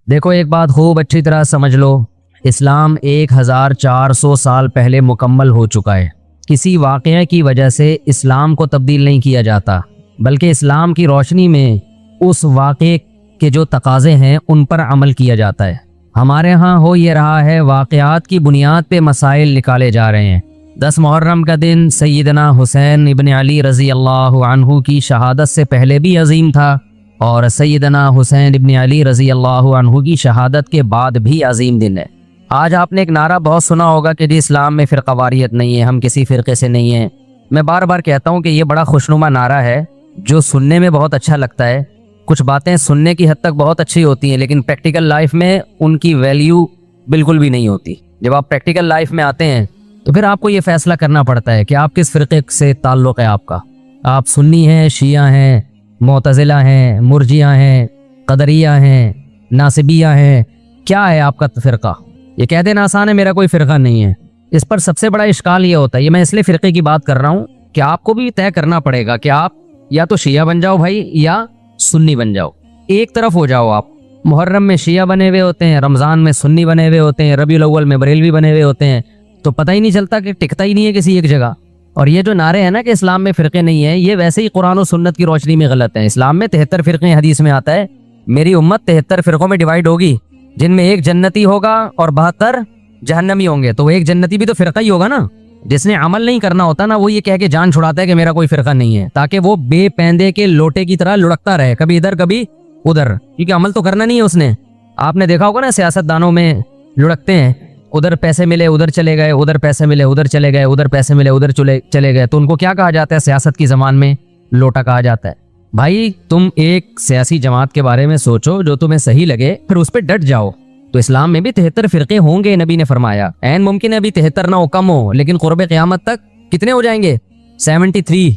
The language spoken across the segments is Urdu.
دیکھو ایک بات خوب اچھی طرح سمجھ لو، اسلام 1400 سال پہلے مکمل ہو چکا ہے۔ کسی واقعے کی وجہ سے اسلام کو تبدیل نہیں کیا جاتا، بلکہ اسلام کی روشنی میں اس واقعے کے جو تقاضے ہیں ان پر عمل کیا جاتا ہے۔ ہمارے ہاں ہو یہ رہا ہے، واقعات کی بنیاد پہ مسائل نکالے جا رہے ہیں۔ 10 محرم کا دن سیدنا حسین ابن علی رضی اللہ عنہ کی شہادت سے پہلے بھی عظیم تھا، اور سیدنا حسین ابن علی رضی اللہ عنہ کی شہادت کے بعد بھی عظیم دن ہے۔ آج آپ نے ایک نعرہ بہت سنا ہوگا کہ جی اسلام میں فرقہ واریت نہیں ہے، ہم کسی فرقے سے نہیں ہیں۔ میں بار بار کہتا ہوں کہ یہ بڑا خوشنما نعرہ ہے جو سننے میں بہت اچھا لگتا ہے۔ کچھ باتیں سننے کی حد تک بہت اچھی ہوتی ہیں، لیکن پریکٹیکل لائف میں ان کی ویلیو بالکل بھی نہیں ہوتی۔ جب آپ پریکٹیکل لائف میں آتے ہیں تو پھر آپ کو یہ فیصلہ کرنا پڑتا ہے کہ آپ کس فرقے سے تعلق ہے آپ کا۔ آپ سنی ہیں، شیعہ ہیں، معتزلہ ہیں، مرجیہ ہیں، قدریہ ہیں، ناصبیہ ہیں، کیا ہے آپ کا فرقہ؟ یہ کہہ دینا آسان ہے میرا کوئی فرقہ نہیں ہے۔ اس پر سب سے بڑا اشکال یہ ہوتا ہے، یہ میں اس لیے فرقے کی بات کر رہا ہوں کہ آپ کو بھی طے کرنا پڑے گا کہ آپ یا تو شیعہ بن جاؤ بھائی، یا سنی بن جاؤ، ایک طرف ہو جاؤ۔ آپ محرم میں شیعہ بنے ہوئے ہوتے ہیں، رمضان میں سنی بنے ہوئے ہوتے ہیں، ربیع الاول میں بریلوی بنے ہوئے ہوتے ہیں، تو پتہ ہی نہیں چلتا کہ ٹکتا ہی نہیں ہے کسی ایک جگہ۔ اور یہ جو نعرے ہیں نا کہ اسلام میں فرقے نہیں ہیں، یہ ویسے ہی قرآن و سنت کی روشنی میں غلط ہیں۔ اسلام میں 73 فرقے، حدیث میں آتا ہے میری امت 73 فرقوں میں ڈیوائیڈ ہوگی، جن میں ایک جنتی ہوگا اور 72 جہنمی ہوں گے۔ تو وہ ایک جنتی بھی تو فرقہ ہی ہوگا نا۔ جس نے عمل نہیں کرنا ہوتا نا، وہ یہ کہہ کے جان چھڑاتا ہے کہ میرا کوئی فرقہ نہیں ہے، تاکہ وہ بے پیندے کے لوٹے کی طرح لڑکتا رہے، کبھی ادھر کبھی ادھر، کیونکہ عمل تو کرنا نہیں ہے اس نے۔ آپ نے دیکھا ہوگا نا سیاست دانوں میں لڑکتے ہیں، ادھر پیسے ملے ادھر چلے گئے، ادھر پیسے ملے ادھر چلے گئے، ادھر پیسے ملے ادھر چلے گئے، تو ان کو کیا کہا جاتا ہے سیاست کی زبان میں؟ لوٹا کہا جاتا ہے۔ بھائی تم ایک سیاسی جماعت کے بارے میں سوچو جو تمہیں صحیح لگے، پھر اس پہ ڈٹ جاؤ۔ تو اسلام میں بھی 73 فرقے ہوں گے، نبی نے فرمایا۔ عین ممکن ہے ابھی 73 نہ ہو، کم ہو، لیکن قرب قیامت تک کتنے ہو جائیں گے؟ 73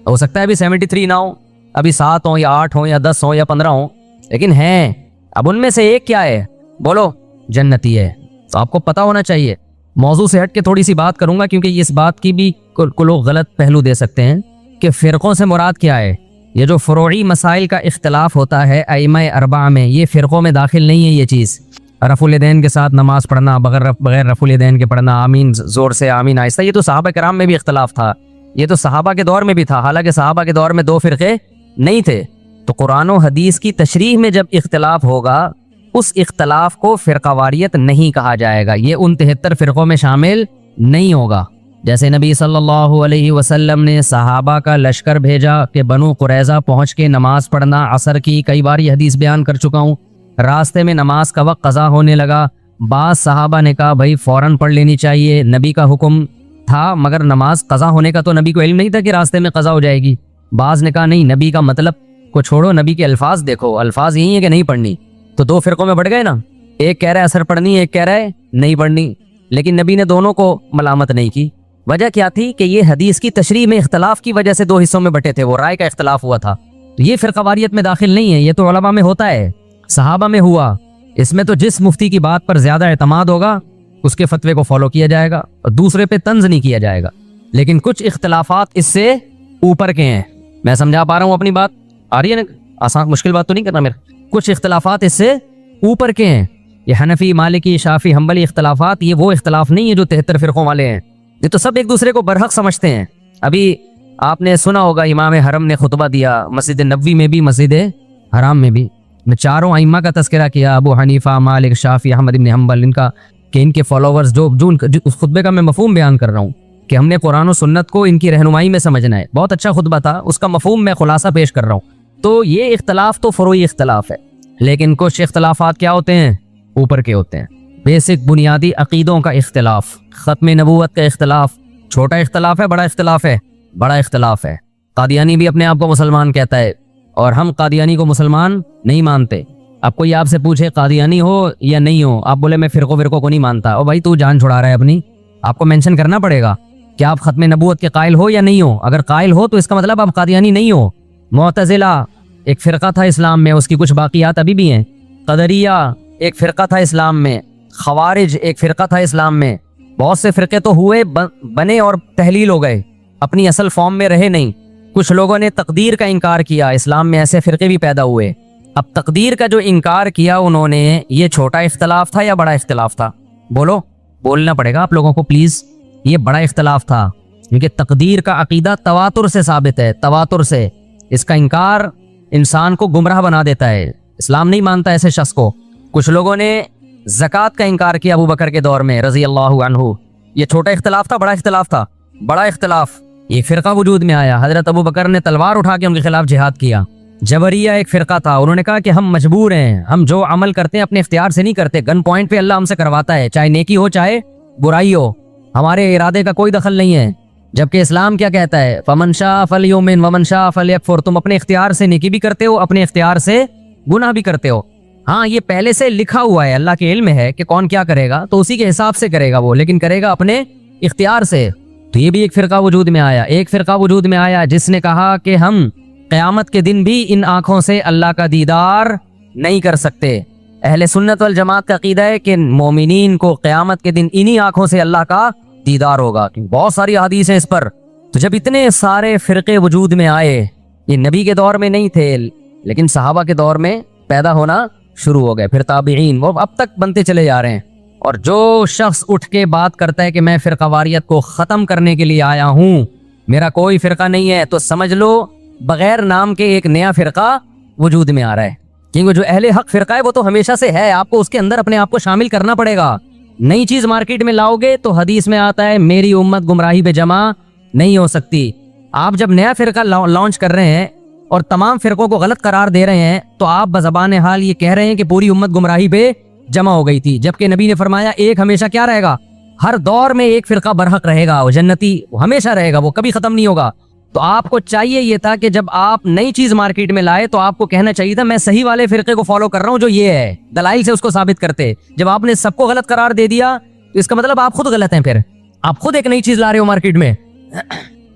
ہو سکتا ہے، ابھی 73 نہ ہو، ابھی 7 ہوں یا 8 ہوں یا 10 ہوں یا 15 ہوں، لیکن ہیں۔ اب ان میں سے ایک کیا ہے؟ بولو، جنتی ہے۔ تو آپ کو پتا ہونا چاہیے۔ موضوع سے ہٹ کے تھوڑی سی بات کروں گا، کیونکہ اس بات کی بھی کو لوگ غلط پہلو دے سکتے ہیں کہ فرقوں سے مراد کیا ہے۔ یہ جو فروعی مسائل کا اختلاف ہوتا ہے ائمہ اربعہ میں، یہ فرقوں میں داخل نہیں ہے۔ یہ چیز رفع الیدین کے ساتھ نماز پڑھنا، بغیر رفع الیدین کے پڑھنا، آمین زور سے، آمین آہستہ، یہ تو صحابہ کرام میں بھی اختلاف تھا، یہ تو صحابہ کے دور میں بھی تھا، حالانکہ صحابہ کے دور میں 2 فرقے نہیں تھے۔ تو قرآن و حدیث کی تشریح میں جب اختلاف ہوگا، اس اختلاف کو فرقہ واریت نہیں کہا جائے گا، یہ ان 73 فرقوں میں شامل نہیں ہوگا۔ جیسے نبی صلی اللہ علیہ وسلم نے صحابہ کا لشکر بھیجا کہ بنو قریظہ پہنچ کے نماز پڑھنا عصر کی، کئی بار یہ حدیث بیان کر چکا ہوں۔ راستے میں نماز کا وقت قضا ہونے لگا، بعض صحابہ نے کہا بھائی فوراً پڑھ لینی چاہیے، نبی کا حکم تھا، مگر نماز قضا ہونے کا تو نبی کو علم نہیں تھا کہ راستے میں قضا ہو جائے گی۔ بعض نے کہا نہیں، نبی کا مطلب کو چھوڑو، نبی کے الفاظ دیکھو، الفاظ یہی ہیں کہ نہیں پڑھنی۔ تو 2 فرقوں میں بڑھ گئے نا، ایک کہہ رہا ہے عصر پڑھنی، ایک کہہ رہا ہے نہیں پڑھنی، لیکن نبی نے دونوں کو ملامت نہیں کی۔ وجہ کیا تھی کہ یہ حدیث کی تشریح میں اختلاف کی وجہ سے 2 حصوں میں بٹے تھے، وہ رائے کا اختلاف ہوا تھا۔ تو یہ فرقہ واریت میں داخل نہیں ہے، یہ تو علماء میں ہوتا ہے، صحابہ میں ہوا۔ اس میں تو جس مفتی کی بات پر زیادہ اعتماد ہوگا اس کے فتوے کو فالو کیا جائے گا اور دوسرے پہ طنز نہیں کیا جائے گا۔ لیکن کچھ اختلافات اس سے اوپر کے ہیں۔ میں سمجھا پا رہا ہوں اپنی بات؟ آ رہی ہے نا؟ آسان مشکل بات تو نہیں کرنا میرا۔ کچھ اختلافات اس سے اوپر کے ہیں۔ یہ حنفی، مالکی، شافعی، حنبلی اختلافات، یہ وہ اختلاف نہیں ہے جو 73 فرقوں والے ہیں۔ یہ تو سب ایک دوسرے کو برحق سمجھتے ہیں۔ ابھی آپ نے سنا ہوگا امام حرم نے خطبہ دیا، مسجد نبوی میں بھی، مسجد حرام میں بھی۔ میں 4 ائمہ کا تذکرہ کیا، ابو حنیفہ، مالک، شافعی، احمد بن حنبل، ان کے فالوورز جو اس خطبے کا میں مفہوم بیان کر رہا ہوں کہ ہم نے قرآن و سنت کو ان کی رہنمائی میں سمجھنا ہے۔ بہت اچھا خطبہ تھا، اس کا مفہوم میں خلاصہ پیش کر رہا ہوں۔ تو یہ اختلاف تو فروعی اختلاف ہے، لیکن کچھ اختلافات کیا ہوتے ہیں؟ اوپر کے ہوتے ہیں۔ بیسک بنیادی عقیدوں کا اختلاف، ختم نبوت کا اختلاف، چھوٹا اختلاف ہے، بڑا اختلاف ہے؟ بڑا اختلاف ہے۔ قادیانی بھی اپنے آپ کو مسلمان کہتا ہے، اور ہم قادیانی کو مسلمان نہیں مانتے۔ اب کوئی آپ سے پوچھے قادیانی ہو یا نہیں ہو، آپ بولے میں فرقوں کو نہیں مانتا، اور بھائی تو جان چھڑا رہا ہے اپنی۔ آپ کو مینشن کرنا پڑے گا کہ آپ ختم نبوت کے قائل ہو یا نہیں ہو۔ اگر قائل ہو تو اس کا مطلب آپ قادیانی نہیں ہو۔ معتزلہ ایک فرقہ تھا اسلام میں، اس کی کچھ باقیات ابھی بھی ہیں۔ قدریہ ایک فرقہ تھا اسلام میں، خوارج ایک فرقہ تھا اسلام میں۔ بہت سے فرقے تو ہوئے، بنے اور تحلیل ہو گئے، اپنی اصل فارم میں رہے نہیں۔ کچھ لوگوں نے تقدیر کا انکار کیا، اسلام میں ایسے فرقے بھی پیدا ہوئے۔ اب تقدیر کا جو انکار کیا انہوں نے، یہ چھوٹا اختلاف تھا یا بڑا اختلاف تھا؟ بولو، بولنا پڑے گا آپ لوگوں کو پلیز. یہ بڑا اختلاف تھا، کیونکہ تقدیر کا عقیدہ تواتر سے ثابت ہے، تواتر سے. اس کا انکار انسان کو گمراہ بنا دیتا ہے، اسلام نہیں مانتا ایسے شخص کو. کچھ لوگوں نے زکوٰۃ کا انکار کیا ابو بکر کے دور میں رضی اللہ عنہ. یہ چھوٹا اختلاف تھا، بڑا اختلاف تھا؟ بڑا اختلاف. ایک فرقہ وجود میں آیا، حضرت ابو بکر نے تلوار اٹھا کے ان کے خلاف جہاد کیا. جبریہ ایک فرقہ تھا، انہوں نے کہا کہ ہم مجبور ہیں، ہم جو عمل کرتے ہیں اپنے اختیار سے نہیں کرتے، گن پوائنٹ پہ اللہ ہم سے کرواتا ہے، چاہے نیکی ہو چاہے برائی ہو، ہمارے ارادے کا کوئی دخل نہیں ہے. جبکہ اسلام کیا کہتا ہے؟ فمن شاء فلیؤمن ومن شاء فلیکفر. تم اپنے اختیار سے نیکی بھی کرتے ہو، اپنے اختیار سے گناہ بھی کرتے ہو. ہاں یہ پہلے سے لکھا ہوا ہے، اللہ کے علم ہے کہ کون کیا کرے گا، تو اسی کے حساب سے کرے گا وہ، لیکن کرے گا اپنے اختیار سے. تو یہ بھی ایک فرقہ وجود میں آیا. ایک فرقہ وجود میں آیا جس نے کہا کہ ہم قیامت کے دن بھی ان آنکھوں سے اللہ کا دیدار نہیں کر سکتے. اہل سنت والجماعت کا عقیدہ ہے کہ مومنین کو قیامت کے دن انہی آنکھوں سے اللہ کا دیدار ہوگا. بہت ساری حدیث ہیں اس پر. تو جب اتنے سارے فرقے وجود میں آئے، یہ نبی کے دور میں نہیں تھے لیکن صحابہ کے دور میں پیدا ہونا شروع ہو گئے، پھر تابعین، وہ اب تک بنتے چلے جا رہے ہیں. اور جو شخص اٹھ کے بات کرتا ہے کہ میں فرقہ واریت کو ختم کرنے کے لیے آیا ہوں، میرا کوئی فرقہ نہیں ہے، تو سمجھ لو بغیر نام کے ایک نیا فرقہ وجود میں آ رہا ہے. کیونکہ جو اہل حق فرقہ ہے وہ تو ہمیشہ سے ہے، آپ کو اس کے اندر اپنے آپ کو شامل کرنا پڑے گا. نئی چیز مارکیٹ میں لاؤ گے تو حدیث میں آتا ہے میری امت گمراہی پہ جمع نہیں ہو سکتی. آپ جب نیا فرقہ لانچ کر رہے ہیں اور تمام فرقوں کو غلط قرار دے رہے ہیں تو آپ بزبان حال یہ کہہ رہے ہیں کہ پوری امت گمراہی پہ جمع ہو گئی تھی، جبکہ نبی نے فرمایا ایک ہمیشہ کیا رہے گا؟ ہر دور میں ایک فرقہ برحق رہے گا، وہ جنتی، وہ ہمیشہ رہے گا، وہ کبھی ختم نہیں ہوگا. تو آپ کو چاہیے یہ تھا کہ جب آپ نئی چیز مارکیٹ میں لائے تو آپ کو کہنا چاہیے تھا میں صحیح والے فرقے کو فالو کر رہا ہوں جو یہ ہے، دلائل سے اس کو ثابت کرتے. جب آپ نے سب کو غلط قرار دے دیا تو اس کا مطلب آپ خود غلط ہیں، پھر آپ خود ایک نئی چیز لا رہے ہو مارکیٹ میں.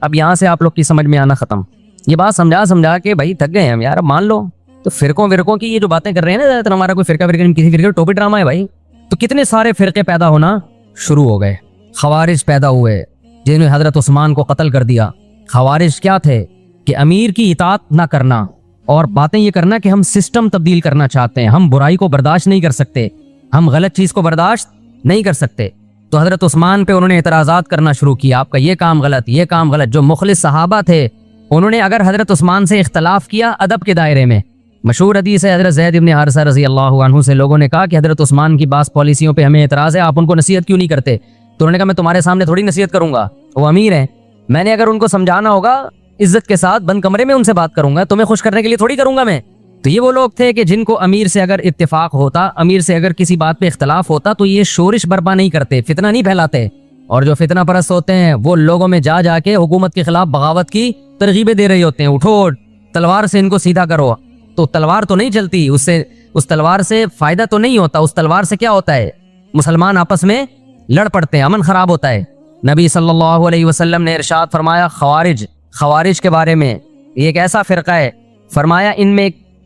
اب یہاں سے آپ لوگ کی سمجھ میں آنا ختم. یہ بات سمجھا کے بھائی تھک گئے ہم یار، اب مان لو. تو فرقوں کی یہ جو باتیں کر رہے ہیں نا، زیادہ تر ہمارا کوئی فرقہ نہیں، کسی فرقے ٹوپی ڈرامہ ہے بھائی. تو کتنے سارے فرقے پیدا ہونا شروع ہو گئے. خوارج پیدا ہوئے جنہوں نے حضرت عثمان کو قتل کر دیا. خوارج کیا تھے؟ کہ امیر کی اطاعت نہ کرنا اور باتیں یہ کرنا کہ ہم سسٹم تبدیل کرنا چاہتے ہیں، ہم برائی کو برداشت نہیں کر سکتے، ہم غلط چیز کو برداشت نہیں کر سکتے. تو حضرت عثمان پہ انہوں نے اعتراضات کرنا شروع کیا، آپ کا یہ کام غلط، یہ کام غلط. جو مخلص صحابہ تھے انہوں نے اگر حضرت عثمان سے اختلاف کیا ادب کے دائرے میں، مشہور حدیث ہے حضرت زید بن حارثہ رضی اللہ عنہ سے لوگوں نے کہا کہ حضرت عثمان کی بعض پالیسیوں پہ ہمیں اعتراض ہے، آپ ان کو نصیحت کیوں نہیں کرتے؟ تو انہوں نے کہا میں تمہارے سامنے تھوڑی نصیحت کروں گا، وہ امیر ہیں، میں نے اگر ان کو سمجھانا ہوگا عزت کے ساتھ بند کمرے میں ان سے بات کروں گا، تمہیں خوش کرنے کے لیے تھوڑی کروں گا میں. تو یہ وہ لوگ تھے کہ جن کو امیر سے اگر اتفاق ہوتا، امیر سے اگر کسی بات پہ اختلاف ہوتا تو یہ شورش برپا نہیں کرتے، فتنہ نہیں پھیلاتے. اور جو فتنہ پرست ہوتے ہیں وہ لوگوں میں جا کے حکومت کے خلاف بغاوت کی ترغیبیں دے رہے ہوتے ہیں، اٹھو تلوار سے ان کو سیدھا کرو. تو تلوار تو نہیں چلتی، اس تلوار سے فائدہ تو نہیں ہوتا. اس تلوار سے کیا ہوتا ہے؟ مسلمان آپس میں لڑ پڑتے ہیں، امن خراب ہوتا ہے. نبی صلی اللہ علیہ وسلم نے ارشاد فرمایا خوارج کے بارے میں، یہ ایک ایسا فرقہ ہے، فرمایا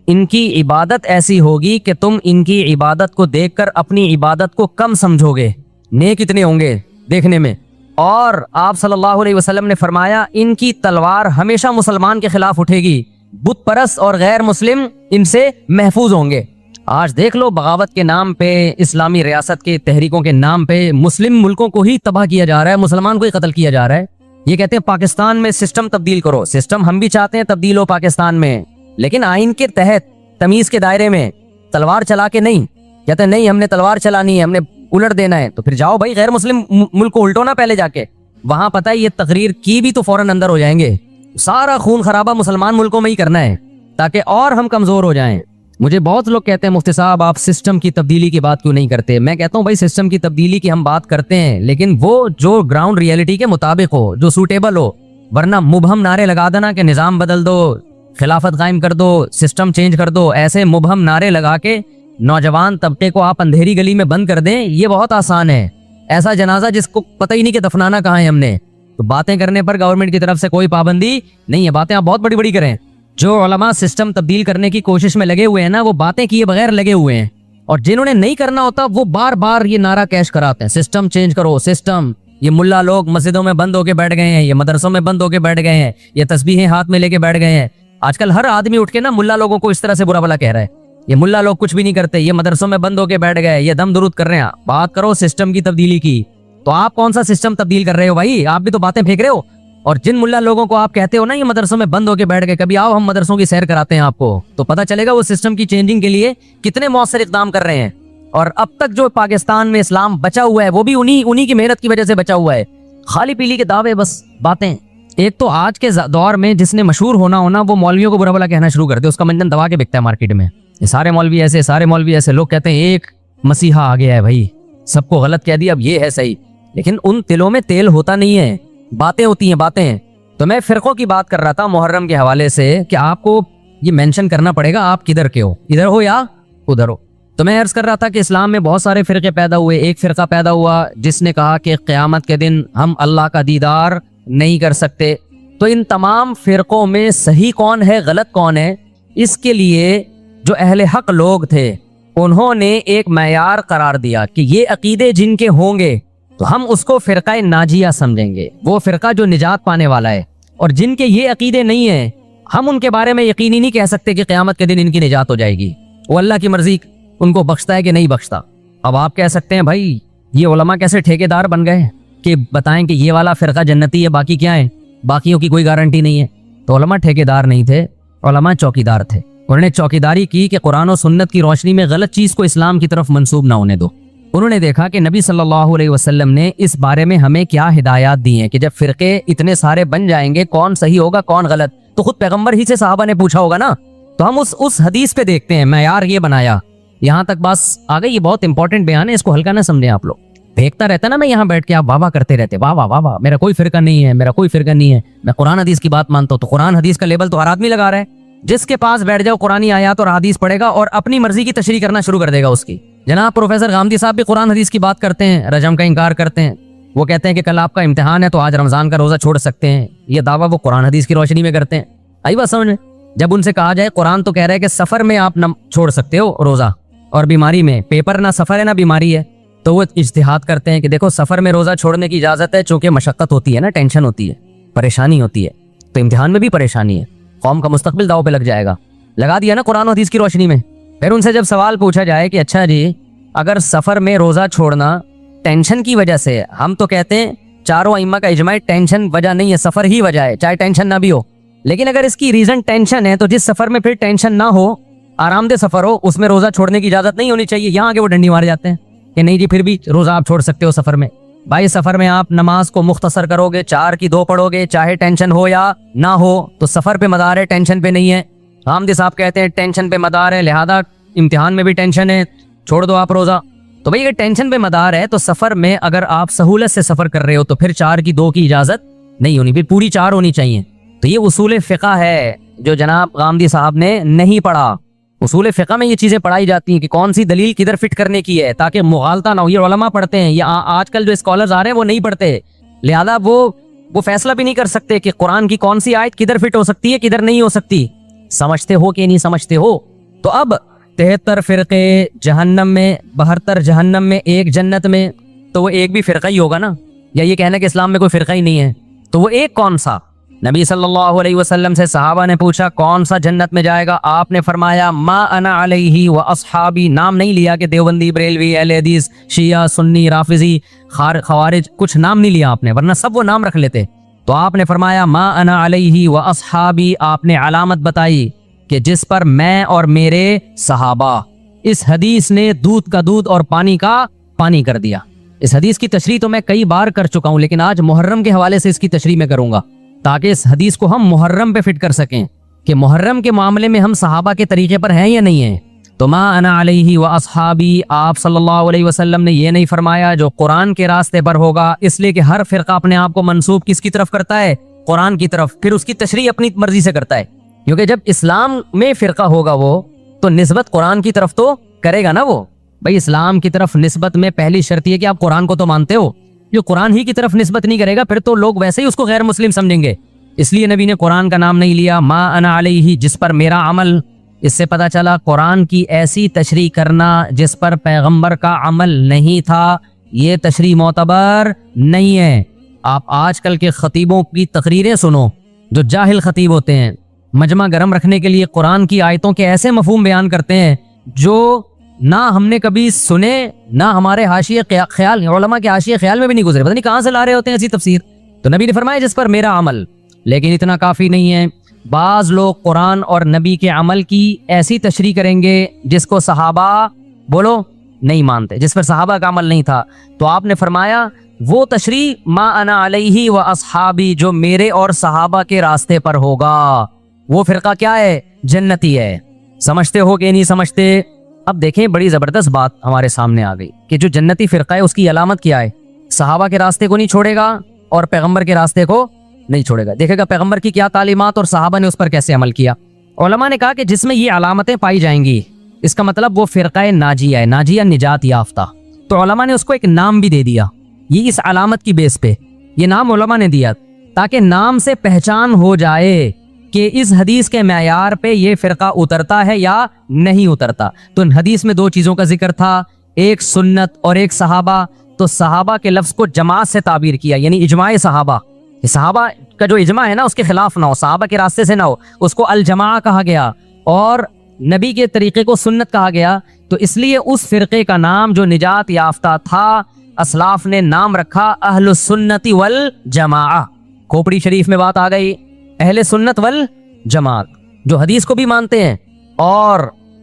ان کی عبادت ایسی ہوگی کہ تم ان کی عبادت کو دیکھ کر اپنی عبادت کو کم سمجھو گے، نیک اتنے ہوں گے دیکھنے میں. اور آپ صلی اللہ علیہ وسلم نے فرمایا ان کی تلوار ہمیشہ مسلمان کے خلاف اٹھے گی، بت پرست اور غیر مسلم ان سے محفوظ ہوں گے. آج دیکھ لو بغاوت کے نام پہ، اسلامی ریاست کے تحریکوں کے نام پہ مسلم ملکوں کو ہی تباہ کیا جا رہا ہے، مسلمان کو ہی قتل کیا جا رہا ہے. یہ کہتے ہیں پاکستان میں سسٹم تبدیل کرو، سسٹم ہم بھی چاہتے ہیں تبدیل ہو پاکستان میں، لیکن آئین کے تحت تمیز کے دائرے میں، تلوار چلا کے نہیں. کہتے ہیں نہیں ہم نے تلوار چلانی ہے، ہم نے الٹ دینا ہے. تو پھر جاؤ بھائی غیر مسلم ملک کو الٹو نا پہلے جا کے، وہاں پتہ ہے یہ تقریر کی بھی تو فوراً اندر ہو جائیں گے. سارا خون خرابہ مسلمان ملکوں میں ہی کرنا ہے تاکہ اور ہم کمزور ہو جائیں. مجھے بہت لوگ کہتے ہیں مفتی صاحب آپ سسٹم کی تبدیلی کی بات کیوں نہیں کرتے؟ میں کہتا ہوں بھائی سسٹم کی تبدیلی کی ہم بات کرتے ہیں لیکن وہ جو گراؤنڈ ریئلٹی کے مطابق ہو، جو سوٹیبل ہو. ورنہ مبہم نعرے لگا دینا کہ نظام بدل دو، خلافت قائم کر دو، سسٹم چینج کر دو، ایسے مبہم نعرے لگا کے نوجوان طبقے کو آپ اندھیری گلی میں بند کر دیں، یہ بہت آسان ہے. ایسا جنازہ جس کو پتہ ہی نہیں کہ دفنانا کہاں ہے ہم نے. تو باتیں کرنے پر گورنمنٹ کی طرف سے کوئی پابندی نہیں ہے، باتیں آپ بہت بڑی بڑی کریں. جو علماء سسٹم تبدیل کرنے کی کوشش میں لگے ہوئے ہیں نا، وہ باتیں کیے بغیر لگے ہوئے ہیں. اور جنہوں نے نہیں کرنا ہوتا وہ بار بار یہ نعرہ کیش کراتے ہیں سسٹم چینج کرو، سسٹم. یہ ملا لوگ مسجدوں میں بند ہو کے بیٹھ گئے ہیں، یہ مدرسوں میں بند ہو کے بیٹھ گئے ہیں، یہ تسبیحیں ہاتھ میں لے کے بیٹھ گئے ہیں. آج کل ہر آدمی اٹھ کے نا ملا لوگوں کو اس طرح سے برا بھلا کہہ رہا ہے یہ ملا لوگ کچھ بھی نہیں کرتے، یہ مدرسوں میں بند ہو کے بیٹھ گئے، یہ دم درود کر رہے ہیں۔ بات کرو سسٹم کی تبدیلی کی، تو آپ کون سا سسٹم تبدیل کر رہے ہو بھائی؟ آپ بھی تو باتیں پھینک رہے ہو۔ اور جن ملا لوگوں کو آپ کہتے ہو نا یہ مدرسوں میں بند ہو کے بیٹھ گئے، کبھی آؤ ہم مدرسوں کی سیر کراتے ہیں آپ کو، تو پتہ چلے گا وہ سسٹم کی چینجنگ کے لیے کتنے مؤثر اقدام کر رہے ہیں۔ اور اب تک جو پاکستان میں اسلام بچا ہوا ہے وہ بھی انہی کی محنت کی وجہ سے بچا ہوا ہے۔ خالی پیلی کے دعوے، بس باتیں۔ ایک تو آج کے دور میں جس نے مشہور ہونا وہ مولویوں کو برا بھلا کہنا شروع کر دے، اس کا منجن دبا کے بکتا ہے مارکیٹ میں، یہ سارے مولوی ایسے، سارے مولوی ایسے۔ لوگ کہتے ہیں ایک مسیحا آ گیا ہے بھائی، سب کو غلط کہہ دیا، اب یہ ہے صحیح، لیکن ان تلوں میں تیل ہوتا نہیں ہے، باتیں ہوتی ہیں باتیں۔ تو میں فرقوں کی بات کر رہا تھا محرم کے حوالے سے کہ آپ کو یہ مینشن کرنا پڑے گا آپ کدھر کے ہو، ادھر ہو یا ادھر ہو۔ تو میں عرض کر رہا تھا کہ اسلام میں بہت سارے فرقے پیدا ہوئے۔ ایک فرقہ پیدا ہوا جس نے کہا کہ قیامت کے دن ہم اللہ کا دیدار نہیں کر سکتے۔ تو ان تمام فرقوں میں صحیح کون ہے غلط کون ہے، اس کے لیے جو اہل حق لوگ تھے انہوں نے ایک معیار قرار دیا کہ یہ عقیدے جن کے ہوں گے تو ہم اس کو فرقہ ناجیہ سمجھیں گے، وہ فرقہ جو نجات پانے والا ہے، اور جن کے یہ عقیدے نہیں ہیں ہم ان کے بارے میں یقینی نہیں کہہ سکتے کہ قیامت کے دن ان کی نجات ہو جائے گی، وہ اللہ کی مرضی ان کو بخشتا ہے کہ نہیں بخشتا۔ اب آپ کہہ سکتے ہیں بھائی یہ علماء کیسے ٹھیکیدار بن گئے کہ بتائیں کہ یہ والا فرقہ جنتی ہے باقی کیا ہے، باقیوں کی کوئی گارنٹی نہیں ہے۔ تو علماء ٹھیکیدار نہیں تھے، علماء چوکیدار تھے، انہوں نے چوکیداری کی کہ قرآن و سنت کی روشنی میں غلط چیز کو اسلام کی طرف منسوب نہ ہونے دو۔ انہوں نے دیکھا کہ نبی صلی اللہ علیہ وسلم نے اس بارے میں ہمیں کیا ہدایات دی ہیں کہ جب فرقے اتنے سارے بن جائیں گے کون صحیح ہوگا کون غلط، تو خود پیغمبر ہی سے صحابہ نے پوچھا ہوگا نا، تو ہم اس حدیث پہ دیکھتے ہیں، معیار یہ بنایا۔ یہاں تک بس آگے، یہ بہت امپورٹنٹ بیان ہے، اس کو ہلکا نہ سمجھیں آپ لوگ۔ پھینکتا رہتا نا میں یہاں بیٹھ کے، آپ واہ واہ کرتے رہتے، واہ واہ واہ واہ، میرا کوئی فرقہ نہیں ہے، میرا کوئی فرقہ نہیں ہے، میں قرآن حدیث کی بات مانتا ہوں۔ تو قرآن حدیث کا لیبل تو ہر آدمی لگا رہا ہے، جس کے پاس بیٹھ جاؤ قرآنی آیات اور حدیث پڑھے گا اور اپنی مرضی کی تشریح کرنا شروع کر دے گا اس کی۔ جناب پروفیسر غامدی صاحب بھی قرآن حدیث کی بات کرتے ہیں، رجم کا انکار کرتے ہیں، وہ کہتے ہیں کہ کل آپ کا امتحان ہے تو آج رمضان کا روزہ چھوڑ سکتے ہیں، یہ دعویٰ وہ قرآن حدیث کی روشنی میں کرتے ہیں۔ آئی بات سمجھ میں؟ جب ان سے کہا جائے قرآن تو کہہ رہا ہے کہ سفر میں آپ نہ چھوڑ سکتے ہو روزہ، اور بیماری میں، پیپر نہ سفر ہے نہ بیماری ہے، تو وہ اجتہاد کرتے ہیں کہ دیکھو سفر میں روزہ چھوڑنے کی اجازت ہے چونکہ مشقت ہوتی ہے نا، ٹینشن ہوتی ہے، پریشانی ہوتی ہے، تو امتحان میں بھی پریشانی ہے، قوم کا مستقبل داؤ پہ لگ جائے گا، لگا دیا نا قرآن و حدیث کی روشنی میں۔ پھر ان سے جب سوال پوچھا جائے کہ اچھا جی اگر سفر میں روزہ چھوڑنا ٹینشن کی وجہ سے، ہم تو کہتے ہیں چاروں ائمہ کا اجماع ٹینشن وجہ نہیں ہے، سفر ہی وجہ ہے، چاہے ٹینشن نہ بھی ہو، لیکن اگر اس کی ریزن ٹینشن ہے تو جس سفر میں پھر ٹینشن نہ ہو، آرام دہ سفر ہو، اس میں روزہ چھوڑنے کی اجازت نہیں ہونی چاہیے۔ یہاں آگے وہ ڈنڈی مار جاتے ہیں کہ نہیں جی پھر بھی روزہ آپ چھوڑ سکتے ہو سفر میں۔ بھائی سفر میں آپ نماز کو مختصر کرو گے، 4 کی 2 پڑھو گے، چاہے ٹینشن ہو یا نہ ہو، تو سفر پہ مدار ہے، ٹینشن پہ نہیں ہے۔ حامدی صاحب کہتے ہیں ٹینشن پہ مدار ہے، لہذا امتحان میں بھی ٹینشن ہے، چھوڑ دو آپ روزہ۔ تو بھائی اگر ٹینشن پہ مدار ہے تو سفر میں اگر آپ سہولت سے سفر کر رہے ہو تو پھر 4 کی 2 کی اجازت نہیں ہونی، پھر پوری 4 ہونی چاہیے۔ تو یہ اصول فقہ ہے جو جناب غامدی صاحب نے نہیں پڑھا۔ اصول فقہ میں یہ چیزیں پڑھائی جاتی ہیں کہ کون سی دلیل کدھر فٹ کرنے کی ہے تاکہ مغالطہ نہ ہو۔ یہ علماء پڑھتے ہیں، یا آج کل جو اسکالرز آ رہے ہیں وہ نہیں پڑھتے، لہذا وہ فیصلہ بھی نہیں کر سکتے کہ قرآن کی کون سی آیت کدھر فٹ ہو سکتی ہے کدھر نہیں ہو سکتی۔ سمجھتے ہو کہ نہیں سمجھتے ہو؟ تو اب 73 فرقے جہنم میں، 72 جہنم میں، 1 جنت میں، تو وہ ایک بھی فرقہ ہی ہوگا نا؟ یا یہ کہنا کہ اسلام میں کوئی فرقہ ہی نہیں ہے، تو وہ ایک کون سا؟ نبی صلی اللہ علیہ وسلم سے صحابہ نے پوچھا کون سا جنت میں جائے گا؟ آپ نے فرمایا ما انا علیہ و اصحابی، نام نہیں لیا کہ دیوبندی، بریلوی، اہل حدیث، شیعہ، سنی، رافضی، خوارج، کچھ نام نہیں لیا آپ نے، ورنہ سب وہ نام رکھ لیتے۔ تو آپ نے فرمایا ما انا علیہ و اصحابی، آپ نے علامت بتائی کہ جس پر میں اور میرے صحابہ۔ اس حدیث نے دودھ کا دودھ اور پانی کا پانی کر دیا۔ اس حدیث کی تشریح تو میں کئی بار کر چکا ہوں، لیکن آج محرم کے حوالے سے اس کی تشریح میں کروں گا تاکہ اس حدیث کو ہم محرم پہ فٹ کر سکیں کہ محرم کے معاملے میں ہم صحابہ کے طریقے پر ہیں یا نہیں ہیں۔ تو ما انا علیہ و اصحابی، آپ صلی اللہ علیہ وسلم نے یہ نہیں فرمایا جو قرآن کے راستے پر ہوگا، اس لیے کہ ہر فرقہ اپنے آپ کو منسوب کس کی طرف کرتا ہے؟ قرآن کی طرف، پھر اس کی تشریح اپنی مرضی سے کرتا ہے، کیونکہ جب اسلام میں فرقہ ہوگا وہ تو نسبت قرآن کی طرف تو کرے گا نا۔ وہ بھائی اسلام کی طرف نسبت میں پہلی شرط یہ کہ آپ قرآن کو تو مانتے ہو، جو قرآن ہی کی طرف نسبت نہیں کرے گا پھر تو لوگ ویسے ہی اس کو غیر مسلم سمجھیں گے، اس لیے نبی نے قرآن کا نام نہیں لیا۔ ما انا علیہ، جس پر میرا عمل، اس سے پتہ چلا قرآن کی ایسی تشریح کرنا جس پر پیغمبر کا عمل نہیں تھا، یہ تشریح معتبر نہیں ہے۔ آپ آج کل کے خطیبوں کی تقریریں سنو، جو جاہل خطیب ہوتے ہیں، مجمع گرم رکھنے کے لیے قرآن کی آیتوں کے ایسے مفہوم بیان کرتے ہیں جو نہ ہم نے کبھی سنے, نہ ہمارے حاشیے خیال, علماء کے حاشیے خیال میں بھی نہیں گزرے, پتہ نہیں کہاں سے لا رہے ہوتے ہیں ایسی تفسیر. تو نبی نے فرمایا جس پر میرا عمل. لیکن اتنا کافی نہیں ہے, بعض لوگ قرآن اور نبی کے عمل کی ایسی تشریح کریں گے جس کو صحابہ بولو نہیں مانتے, جس پر صحابہ کا عمل نہیں تھا. تو آپ نے فرمایا وہ تشریح ما انا علیہ و اصحابی, جو میرے اور صحابہ کے راستے پر ہوگا, وہ فرقہ کیا ہے؟ جنتی ہے. سمجھتے ہو کہ نہیں سمجھتے؟ اب دیکھیں بڑی زبردست بات ہمارے سامنے آ گئی کہ جو جنتی فرقہ ہے اس کی علامت کیا ہے؟ صحابہ کے راستے کو نہیں چھوڑے گا اور پیغمبر کے راستے کو نہیں چھوڑے گا. دیکھے گا پیغمبر کی کیا تعلیمات اور صحابہ نے اس پر کیسے عمل کیا. علماء نے کہا کہ جس میں یہ علامتیں پائی جائیں گی اس کا مطلب وہ فرقہ ناجیہ ہے, ناجیہ نجات یافتہ. تو علماء نے اس کو ایک نام بھی دے دیا, یہ اس علامت کی بیس پہ یہ نام علماء نے دیا تاکہ نام سے پہچان ہو جائے کہ اس حدیث کے معیار پہ یہ فرقہ اترتا ہے یا نہیں اترتا. تو حدیث میں دو چیزوں کا ذکر تھا, ایک سنت اور ایک صحابہ. تو صحابہ کے لفظ کو جماعت سے تعبیر کیا, یعنی اجماع صحابہ. صحابہ کا جو اجماع ہے نا اس کے خلاف نہ ہو, صحابہ کے راستے سے نہ ہو, اس کو الجماع کہا گیا اور نبی کے طریقے کو سنت کہا گیا. تو اس لیے اس فرقے کا نام جو نجات یافتہ تھا اسلاف نے نام رکھا اہل السنت والجماعہ. کھوپڑی شریف میں بات آ گئی, اہل سنت والجماعت جو حدیث کو بھی مانتے ہیں اور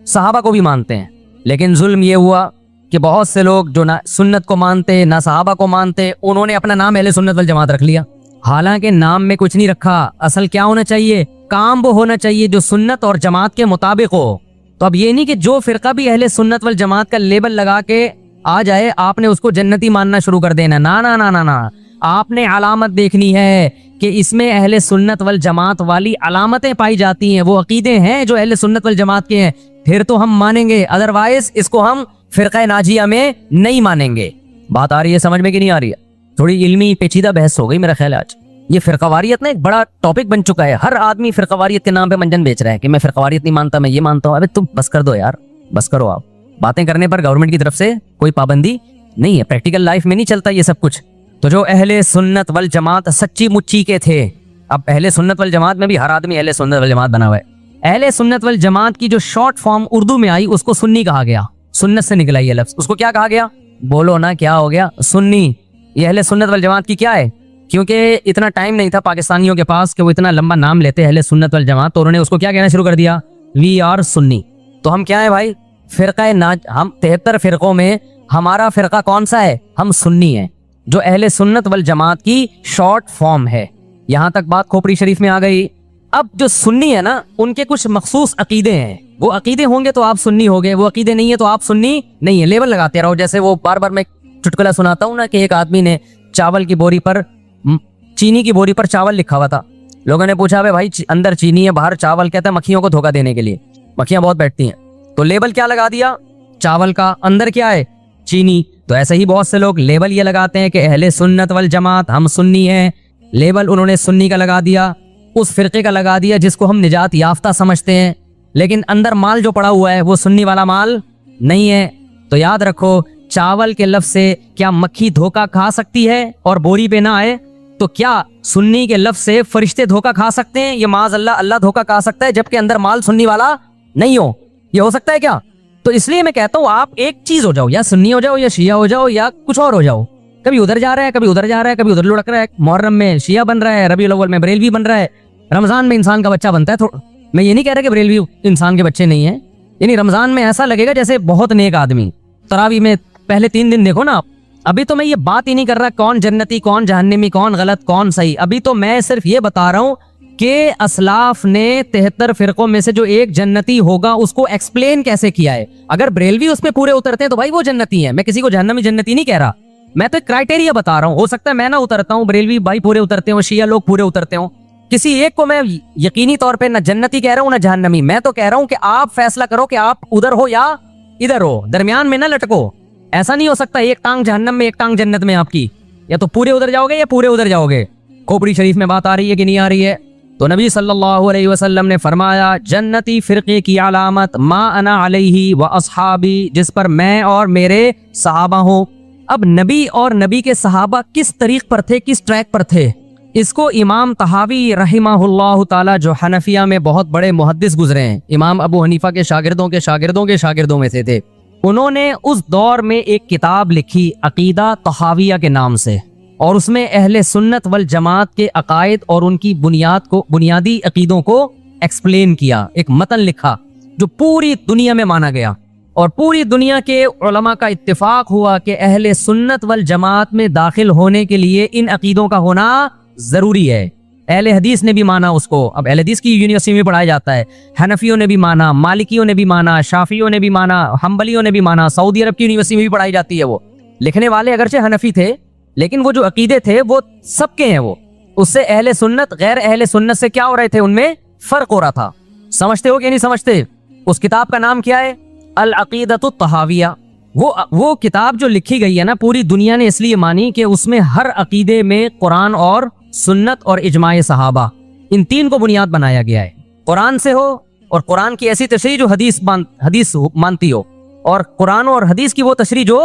صحابہ کو بھی مانتے ہیں. لیکن ظلم یہ ہوا کہ بہت سے لوگ جو نہ سنت کو مانتے نہ صحابہ کو مانتے, انہوں نے اپنا نام اہل سنت والجماعت رکھ لیا. حالانکہ نام میں کچھ نہیں رکھا, اصل کیا ہونا چاہیے؟ کام وہ ہونا چاہیے جو سنت اور جماعت کے مطابق ہو. تو اب یہ نہیں کہ جو فرقہ بھی اہل سنت والجماعت کا لیبل لگا کے آ جائے آپ نے اس کو جنتی ماننا شروع کر دینا. نا نا نا نا نا, آپ نے علامت دیکھنی ہے کہ اس میں اہل سنت والجماعت والی علامتیں پائی جاتی ہیں, وہ عقیدے ہیں جو اہل سنت والجماعت کے ہیں, پھر تو ہم مانیں گے, ادروائز اس کو ہم فرقہ ناجیہ میں نہیں مانیں گے. بات آ رہی ہے سمجھ میں کہ نہیں آ رہی ہے؟ تھوڑی علمی پیچیدہ بحث ہو گئی میرا خیال ہے آج. یہ فرقہ واریت نا ایک بڑا ٹاپک بن چکا ہے, ہر آدمی فرقہ واریت کے نام پہ منجن بیچ رہا ہے کہ میں فرقہ واریت نہیں مانتا, میں یہ مانتا ہوں. ابے تم بس کر دو یار, بس کرو. آپ باتیں کرنے پر گورنمنٹ کی طرف سے کوئی پابندی نہیں ہے, پریکٹیکل لائف میں نہیں چلتا یہ سب کچھ. تو جو اہل سنت والجماعت سچی مچی کے تھے, اب اہل سنت والجماعت میں بھی ہر آدمی اہل سنت والجماعت بنا ہوا ہے. اہل سنت والجماعت کی جو شارٹ فارم اردو میں آئی اس کو سنی کہا گیا, سنت سے نکلا یہ لفظ. اس کو کیا کہا گیا؟ بولو نا کیا ہو گیا؟ سنی. یہ اہل سنت والجماعت کی کیا ہے؟ کیونکہ اتنا ٹائم نہیں تھا پاکستانیوں کے پاس کہ وہ اتنا لمبا نام لیتے اہل سنت والجماعت, تو انہوں نے اس کو کیا کہنا شروع کر دیا؟ وی آر سنی. تو ہم کیا ہیں بھائی؟ فرقہ ہم 73 فرقوں میں ہمارا فرقہ کون سا ہے؟ ہم سنی ہیں, جو اہل سنت والجماعت کی شارٹ فارم ہے. یہاں تک بات کھوپڑی شریف میں آ گئی. اب جو سنی ہے نا ان کے کچھ مخصوص عقیدے ہیں, وہ عقیدے ہوں گے تو آپ سنی ہوگے, وہ عقیدے نہیں ہے تو آپ سنی نہیں ہے. لیبل لگاتے رہو. جیسے وہ بار بار میں چٹکلا سناتا ہوں نا کہ ایک آدمی نے چاول کی بوری پر, چینی کی بوری پر چاول لکھا ہوا تھا. لوگوں نے پوچھا بھائی اندر چینی ہے باہر چاول, کہتا ہے مکھیوں کو دھوکہ دینے کے لیے, مکھیاں بہت بیٹھتی ہیں. تو لیبل کیا لگا دیا؟ چاول کا, اندر کیا ہے؟ چینی. تو ایسے ہی بہت سے لوگ لیبل یہ لگاتے ہیں کہ اہل سنت والجماعت ہم سنی ہیں. لیبل انہوں نے سنی کا لگا دیا, اس فرقے کا لگا دیا جس کو ہم نجات یافتہ سمجھتے ہیں, لیکن اندر مال جو پڑا ہوا ہے وہ سنی والا مال نہیں ہے. تو یاد رکھو چاول کے لفظ سے کیا مکھی دھوکہ کھا سکتی ہے اور بوری پہ نہ آئے؟ تو کیا سنی کے لفظ سے فرشتے دھوکہ کھا سکتے ہیں؟ یہ معاذ اللہ اللہ دھوکہ کھا سکتا ہے جبکہ اندر مال سنی والا نہیں ہو. یہ ہو سکتا ہے کیا؟ تو اس لیے میں کہتا ہوں آپ ایک چیز ہو جاؤ, یا سنی ہو جاؤ یا شیعہ ہو جاؤ یا کچھ اور ہو جاؤ. کبھی ادھر جا رہا ہے کبھی ادھر جا رہا ہے, کبھی ادھر لڑک رہا ہے. محرم میں شیعہ بن رہا ہے, ربیع الاول میں بریلوی بن رہا ہے, رمضان میں انسان کا بچہ بنتا ہے. میں یہ نہیں کہہ رہا کہ بریلوی انسان کے بچے نہیں ہیں, یعنی رمضان میں ایسا لگے گا جیسے بہت نیک آدمی. تراویح میں پہلے 3 دن دیکھو نا آپ. ابھی تو میں یہ بات ہی نہیں کر رہا کون جنتی کون جہنمی کون غلط کون صحیح. ابھی تو میں صرف یہ بتا رہا ہوں کہ اسلاف نے 73 فرقوں میں سے جو ایک جنتی ہوگا اس کو ایکسپلین کیسے کیا ہے. اگر بریلوی اس میں پورے اترتے ہیں تو بھائی وہ جنتی ہیں. میں کسی کو جہنمی جنتی نہیں کہہ رہا, میں تو کرائٹیریا بتا رہا ہوں. ہو سکتا ہے میں نہ اترتا ہوں, بریلوی بھائی پورے اترتے ہوں, شیعہ لوگ پورے اترتے ہوں. کسی ایک کو میں یقینی طور پہ نہ جنتی کہہ رہا ہوں نہ جہنمی. میں تو کہہ رہا ہوں کہ آپ فیصلہ کرو کہ آپ ادھر ہو یا ادھر ہو, درمیان میں نہ لٹکو. ایسا نہیں ہو سکتا ایک ٹانگ جہنم میں ایک ٹانگ جنت میں آپ کی, یا تو پورے ادھر جاؤ گے یا پورے ادھر جاؤ گے. کھوپڑی شریف میں بات آ رہی ہے کہ نہیں آ رہی ہے؟ تو نبی صلی اللہ علیہ وسلم نے فرمایا جنتی فرقے کی علامت ما انا علیہ و اصحابی, جس پر میں اور میرے صحابہ ہوں. اب نبی اور نبی کے صحابہ کس طریق پر تھے, کس ٹریک پر تھے؟ اس کو امام طحاوی رحمہ اللہ تعالی جو حنفیہ میں بہت بڑے محدث گزرے ہیں، امام ابو حنیفہ کے شاگردوں کے شاگردوں کے شاگردوں میں سے تھے، انہوں نے اس دور میں ایک کتاب لکھی عقیدہ طحاویہ کے نام سے، اور اس میں اہل سنت والجماعت کے عقائد اور ان کی بنیادی عقیدوں کو ایکسپلین کیا، ایک متن لکھا جو پوری دنیا میں مانا گیا، اور پوری دنیا کے علماء کا اتفاق ہوا کہ اہل سنت والجماعت میں داخل ہونے کے لیے ان عقیدوں کا ہونا ضروری ہے۔ اہل حدیث نے بھی مانا اس کو، اب اہل حدیث کی یونیورسٹی میں پڑھایا جاتا ہے، حنفیوں نے بھی مانا، مالکیوں نے بھی مانا، شافعیوں نے بھی مانا، حنبلیوں نے بھی مانا، سعودی عرب کی یونیورسٹی میں بھی پڑھائی جاتی ہے۔ وہ لکھنے والے اگرچہ حنفی تھے لیکن وہ جو عقیدے تھے وہ سب کے ہیں، وہ اس سے اہل سنت غیر اہل سنت سے کیا ہو رہے تھے، ان میں فرق ہو رہا تھا۔ سمجھتے ہو کہ نہیں سمجھتے؟ اس کتاب کا نام کیا ہے؟ العقیدۃ الطحاویہ۔ وہ کتاب جو لکھی گئی ہے نا، پوری دنیا نے اس لیے مانی کہ اس میں ہر عقیدے میں قرآن اور سنت اور اجماع صحابہ، ان تین کو بنیاد بنایا گیا ہے۔ قرآن سے ہو، اور قرآن کی ایسی تشریح جو حدیث مانتی ہو، اور قرآن اور حدیث کی وہ تشریح جو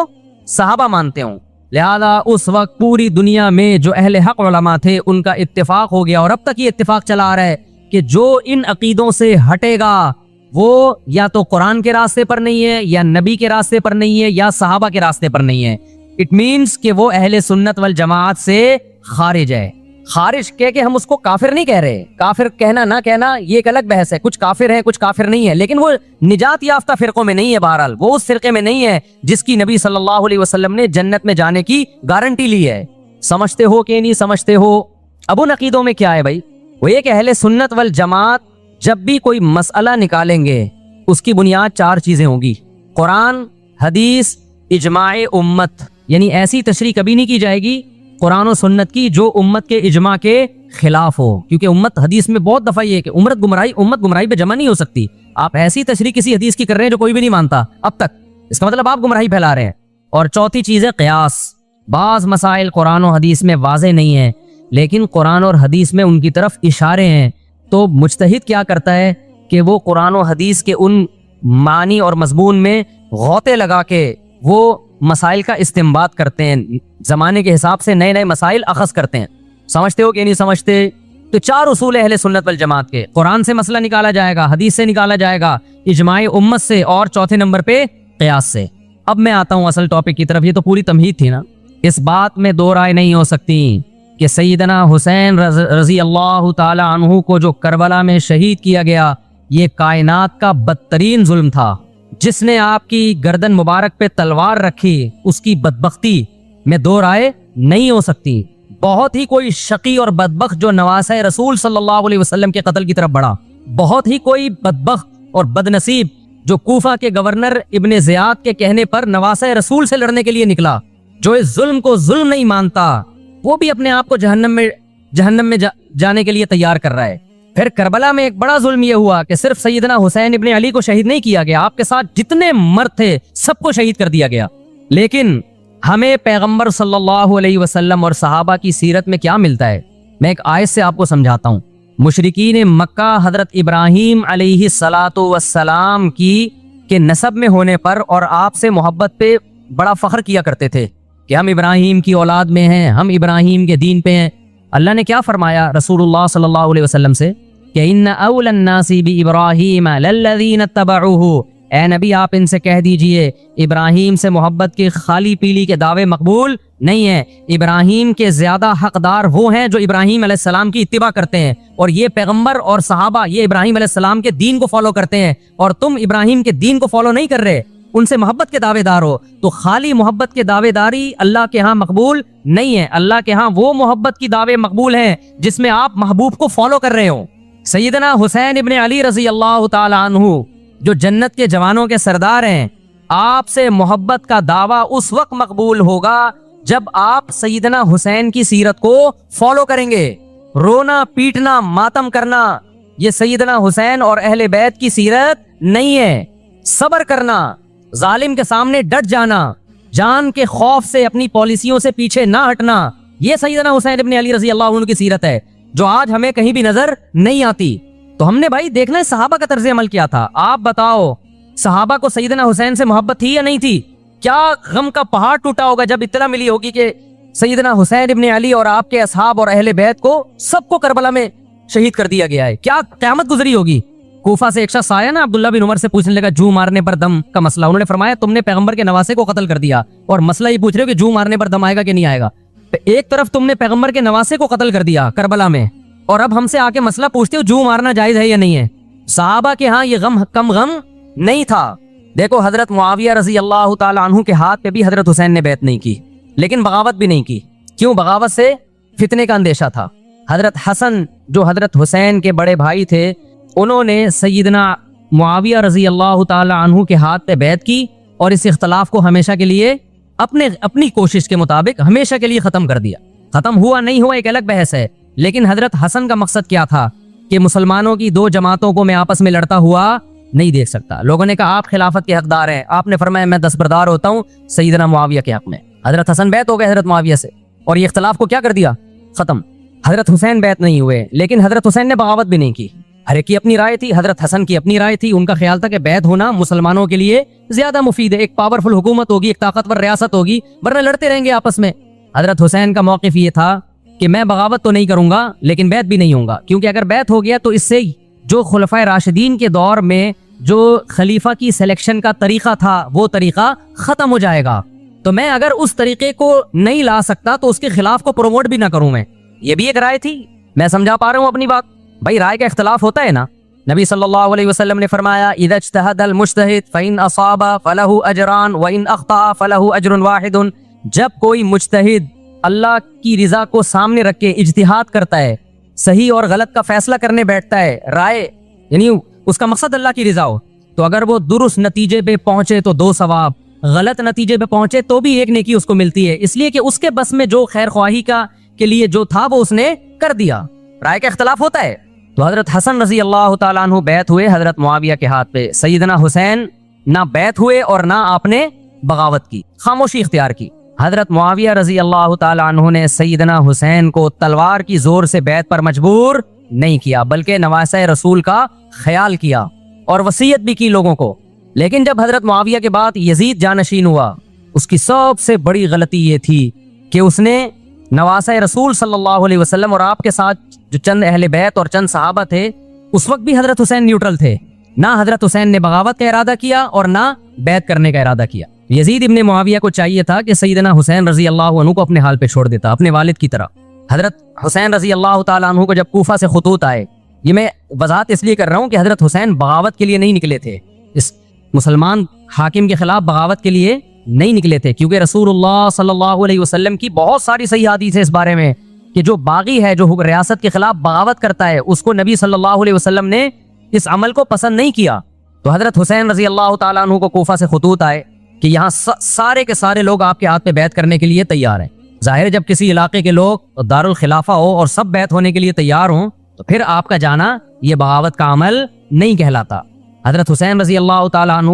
صحابہ مانتے ہوں۔ لہذا اس وقت پوری دنیا میں جو اہل حق علماء تھے ان کا اتفاق ہو گیا، اور اب تک یہ اتفاق چلا آ رہا ہے کہ جو ان عقیدوں سے ہٹے گا وہ یا تو قرآن کے راستے پر نہیں ہے، یا نبی کے راستے پر نہیں ہے، یا صحابہ کے راستے پر نہیں ہے۔ اٹ مینس کہ وہ اہل سنت والجماعت سے خارج ہے۔ خارج کہہ کے ہم اس کو کافر نہیں کہہ رہے، کافر کہنا نہ کہنا یہ ایک الگ بحث ہے، کچھ کافر ہیں کچھ کافر نہیں ہے، لیکن وہ نجات یافتہ فرقوں میں نہیں ہے، بہرحال وہ اس فرقے میں نہیں ہے جس کی نبی صلی اللہ علیہ وسلم نے جنت میں جانے کی گارنٹی لی ہے۔ سمجھتے ہو کہ نہیں سمجھتے ہو؟ اب ان عقیدوں میں کیا ہے بھائی؟ وہ یہ کہ اہل سنت والجماعت جب بھی کوئی مسئلہ نکالیں گے اس کی بنیاد چار چیزیں ہوں گی: قرآن، حدیث، اجماع امت۔ یعنی ایسی تشریح کبھی نہیں کی جائے گی قرآن و سنت کی جو امت کے اجماع کے خلاف ہو، کیونکہ امت حدیث میں بہت دفعہ یہ ہے کہ امت گمراہی پہ جمع نہیں ہو سکتی۔ آپ ایسی تشریح کسی حدیث کی کر رہے ہیں جو کوئی بھی نہیں مانتا اب تک، اس کا مطلب آپ گمراہی پھیلا رہے ہیں۔ اور چوتھی چیز ہے قیاس۔ بعض مسائل قرآن و حدیث میں واضح نہیں ہیں لیکن قرآن اور حدیث میں ان کی طرف اشارے ہیں، تو مجتہد کیا کرتا ہے کہ وہ قرآن و حدیث کے ان معنی اور مضمون میں غوطے لگا کے وہ مسائل کا استنباط کرتے ہیں، زمانے کے حساب سے نئے نئے مسائل اخذ کرتے ہیں۔ سمجھتے ہو کہ نہیں سمجھتے؟ تو چار اصول اہل سنت والجماعت کے: قرآن سے مسئلہ نکالا جائے گا، حدیث سے نکالا جائے گا، اجماع امت سے، اور چوتھے نمبر پہ قیاس سے۔ اب میں آتا ہوں اصل ٹاپک کی طرف۔ یہ تو پوری تمہید تھی نا، اس بات میں دو رائے نہیں ہو سکتی کہ سیدنا حسین رضی اللہ تعالی عنہ کو جو کربلا میں شہید کیا گیا یہ کائنات کا بدترین ظلم تھا۔ جس نے آپ کی گردن مبارک پہ تلوار رکھی اس کی بدبختی میں دو رائے نہیں ہو سکتی۔ بہت ہی کوئی شقی اور بدبخت جو نواسہ رسول صلی اللہ علیہ وسلم کے قتل کی طرف بڑھا، بہت ہی کوئی بدبخت اور بدنصیب جو کوفہ کے گورنر ابن زیاد کے کہنے پر نواسہ رسول سے لڑنے کے لیے نکلا، جو اس ظلم کو ظلم نہیں مانتا، وہ بھی اپنے آپ کو جہنم میں جانے کے لیے تیار کر رہا ہے۔ پھر کربلا میں ایک بڑا ظلم یہ ہوا کہ صرف سیدنا حسین ابن علی کو شہید نہیں کیا گیا، آپ کے ساتھ جتنے مرد تھے سب کو شہید کر دیا گیا۔ لیکن ہمیں پیغمبر صلی اللہ علیہ وسلم اور صحابہ کی سیرت میں کیا ملتا ہے؟ میں ایک آیت سے آپ کو سمجھاتا ہوں۔ مشرکین مکہ حضرت ابراہیم علیہ الصلاۃ والسلام کے نسب میں ہونے پر اور آپ سے محبت پہ بڑا فخر کیا کرتے تھے کہ ہم ابراہیم کی اولاد میں ہیں، ہم ابراہیم کے دین پہ ہیں۔ اللہ نے کیا فرمایا رسول اللہ صلی اللہ علیہ وسلم سے کہ ان اول الناس بابراہیم للذین اتبعوہ، اے نبی آپ ان سے کہہ دیجئے ابراہیم سے محبت کے خالی پیلی کے دعوے مقبول نہیں ہیں، ابراہیم کے زیادہ حقدار وہ ہیں جو ابراہیم علیہ السلام کی اتباع کرتے ہیں، اور یہ پیغمبر اور صحابہ یہ ابراہیم علیہ السلام کے دین کو فالو کرتے ہیں، اور تم ابراہیم کے دین کو فالو نہیں کر رہے، ان سے محبت کے دعوے دار ہو۔ تو خالی محبت کے دعوے داری اللہ کے ہاں مقبول نہیں ہے، اللہ کے ہاں وہ محبت کی دعوے مقبول ہیں جس میں آپ محبوب کو فالو کر رہے ہو۔ سیدنا حسین ابن علی رضی اللہ تعالی عنہ جو جنت کے جوانوں کے سردار ہیں، آپ سے محبت کا دعویٰ اس وقت مقبول ہوگا جب آپ سیدنا حسین کی سیرت کو فالو کریں گے۔ رونا پیٹنا ماتم کرنا یہ سیدنا حسین اور اہل بیت کی سیرت نہیں ہے۔ صبر کرنا، ظالم کے سامنے ڈٹ جانا، جان کے خوف سے اپنی پالیسیوں سے پیچھے نہ ہٹنا، یہ سیدنا حسین ابن علی رضی اللہ عنہ کی سیرت ہے جو آج ہمیں کہیں بھی نظر نہیں آتی۔ تو ہم نے بھائی دیکھنا ہے صحابہ کا طرز عمل کیا تھا۔ آپ بتاؤ صحابہ کو سیدنا حسین سے محبت تھی یا نہیں تھی؟ کیا غم کا پہاڑ ٹوٹا ہوگا جب اطلاع ملی ہوگی کہ سیدنا حسین ابن علی اور آپ کے اصحاب اور اہل بیت کو سب کو کربلا میں شہید کر دیا گیا ہے. کیا قیامت گزری ہوگی. کوفہ سے ایک شخص آیا نا, عبداللہ بن عمر سے پوچھنے لگا جو مارنے پر دم کا مسئلہ. انہوں نے فرمایا تم نے پیغمبر کے نواسے کو قتل کر دیا اور مسئلہ یہ پوچھ رہے ہو کہ جو مارنے پر دم آئے گا کہ نہیں آئے گا. ایک طرف تم نے پیغمبر کے نواسے کو قتل کر دیا کربلا میں, اور اب ہم سے آ کے مسئلہ پوچھتے ہو جو مارنا جائز ہے یا نہیں ہے. صحابہ کے ہاں یہ غم کم غم نہیں تھا. دیکھو حضرت معاویہ رضی اللہ تعالی عنہ کے ہاتھ پہ بھی حضرت حسین نے بیعت نہیں کی, لیکن بغاوت بھی نہیں کی. کیوں؟ بغاوت سے فتنے کا اندیشہ تھا. حضرت حسن جو حضرت حسین کے بڑے بھائی تھے, انہوں نے سیدنا معاویہ رضی اللہ تعالی عنہ کے ہاتھ پہ بیعت کی اور اس اختلاف کو ہمیشہ کے لیے اپنی کوشش کے مطابق ہمیشہ کے لیے ختم کر دیا. ختم ہوا نہیں ہوا ایک الگ بحث ہے, لیکن حضرت حسن کا مقصد کیا تھا کہ مسلمانوں کی دو جماعتوں کو میں آپس میں لڑتا ہوا نہیں دیکھ سکتا. لوگوں نے کہا آپ خلافت کے حقدار ہیں, آپ نے فرمایا میں دستبردار ہوتا ہوں سیدنا معاویہ کے حق میں. حضرت حسن بیعت ہو گئے حضرت معاویہ سے اور یہ اختلاف کو کیا کر دیا؟ ختم. حضرت حسین بیعت نہیں ہوئے, لیکن حضرت حسین نے بغاوت بھی نہیں کی. ہر ایک کی اپنی رائے تھی, حضرت حسن کی اپنی رائے تھی. ان کا خیال تھا کہ بیعت ہونا مسلمانوں کے لیے زیادہ مفید ہے, ایک پاورفل حکومت ہوگی, ایک طاقتور ریاست ہوگی, ورنہ لڑتے رہیں گے آپس میں. حضرت حسین کا موقف یہ تھا کہ میں بغاوت تو نہیں کروں گا لیکن بیعت بھی نہیں ہوں گا, کیونکہ اگر بیعت ہو گیا تو اس سے جو خلفائے راشدین کے دور میں جو خلیفہ کی سلیکشن کا طریقہ تھا وہ طریقہ ختم ہو جائے گا. تو میں اگر اس طریقے کو نہیں لا سکتا تو اس کے خلاف کو پروموٹ بھی نہ کروں میں. یہ بھی ایک رائے تھی. میں سمجھا پا رہا ہوں اپنی بات؟ بھائی رائے کا اختلاف ہوتا ہے نا. نبی صلی اللہ علیہ وسلم نے فرمایا اذا اجتہد المجتہد فإن اصاب فلہ اجران وإن اخطأ فلہ اجر واحد. جب کوئی مجتہد اللہ کی رضا کو سامنے رکھ کے اجتہاد کرتا ہے, صحیح اور غلط کا فیصلہ کرنے بیٹھتا ہے, رائے یعنی اس کا مقصد اللہ کی رضا ہو, تو اگر وہ درست نتیجے پہ پہنچے تو 2 ثواب, غلط نتیجے پہ پہنچے تو بھی 1 نیکی اس کو ملتی ہے, اس لیے کہ اس کے بس میں جو خیر خواہی کے لیے جو تھا وہ اس نے کر دیا. رائے کا اختلاف ہوتا ہے. تو حضرت حسن رضی اللہ تعالیٰ عنہ بیعت ہوئے حضرت معاویہ کے ہاتھ پہ. سیدنا حسین نہ بیعت ہوئے اور نہ آپ نے بغاوت کی, خاموشی اختیار کی. حضرت معاویہ رضی اللہ تعالیٰ عنہ نے سیدنا حسین کو تلوار کی زور سے بیعت پر مجبور نہیں کیا, بلکہ نواسہ رسول کا خیال کیا اور وصیت بھی کی لوگوں کو. لیکن جب حضرت معاویہ کے بعد یزید جانشین ہوا, اس کی سب سے بڑی غلطی یہ تھی کہ اس نے نواسہ رسول صلی اللہ علیہ وسلم اور آپ کے ساتھ جو چند اہل بیت اور چند صحابہ تھے, اس وقت بھی حضرت حسین نیوٹرل تھے. نہ حضرت حسین نے بغاوت کا ارادہ کیا اور نہ بیعت کرنے کا ارادہ کیا. یزید ابن معاویہ کو چاہیے تھا کہ سیدنا حسین رضی اللہ عنہ کو اپنے حال پہ چھوڑ دیتا, اپنے والد کی طرح. حضرت حسین رضی اللہ تعالیٰ عنہ کو جب کوفہ سے خطوط آئے, یہ میں وضاحت اس لیے کر رہا ہوں کہ حضرت حسین بغاوت کے لیے نہیں نکلے تھے, اس مسلمان حاکم کے خلاف بغاوت کے لیے نہیں نکلے تھے, کیونکہ رسول اللہ صلی اللہ علیہ وسلم کی بہت ساری صحیح حدیث ہے اس بارے میں کہ جو باغی ہے, جو ریاست کے خلاف بغاوت کرتا ہے, اس کو نبی صلی اللہ علیہ وسلم نے اس عمل کو پسند نہیں کیا. تو حضرت حسین رضی اللہ تعالیٰ عنہ کو کوفہ سے خطوط آئے کہ یہاں سارے کے سارے لوگ آپ کے ہاتھ پہ بیعت کرنے کے لیے تیار ہیں. ظاہر ہے جب کسی علاقے کے لوگ دارالخلافہ ہو اور سب بیعت ہونے کے لیے تیار ہوں تو پھر آپ کا جانا یہ بغاوت کا عمل نہیں کہلاتا. حضرت حسین رضی اللہ تعالیٰ عنہ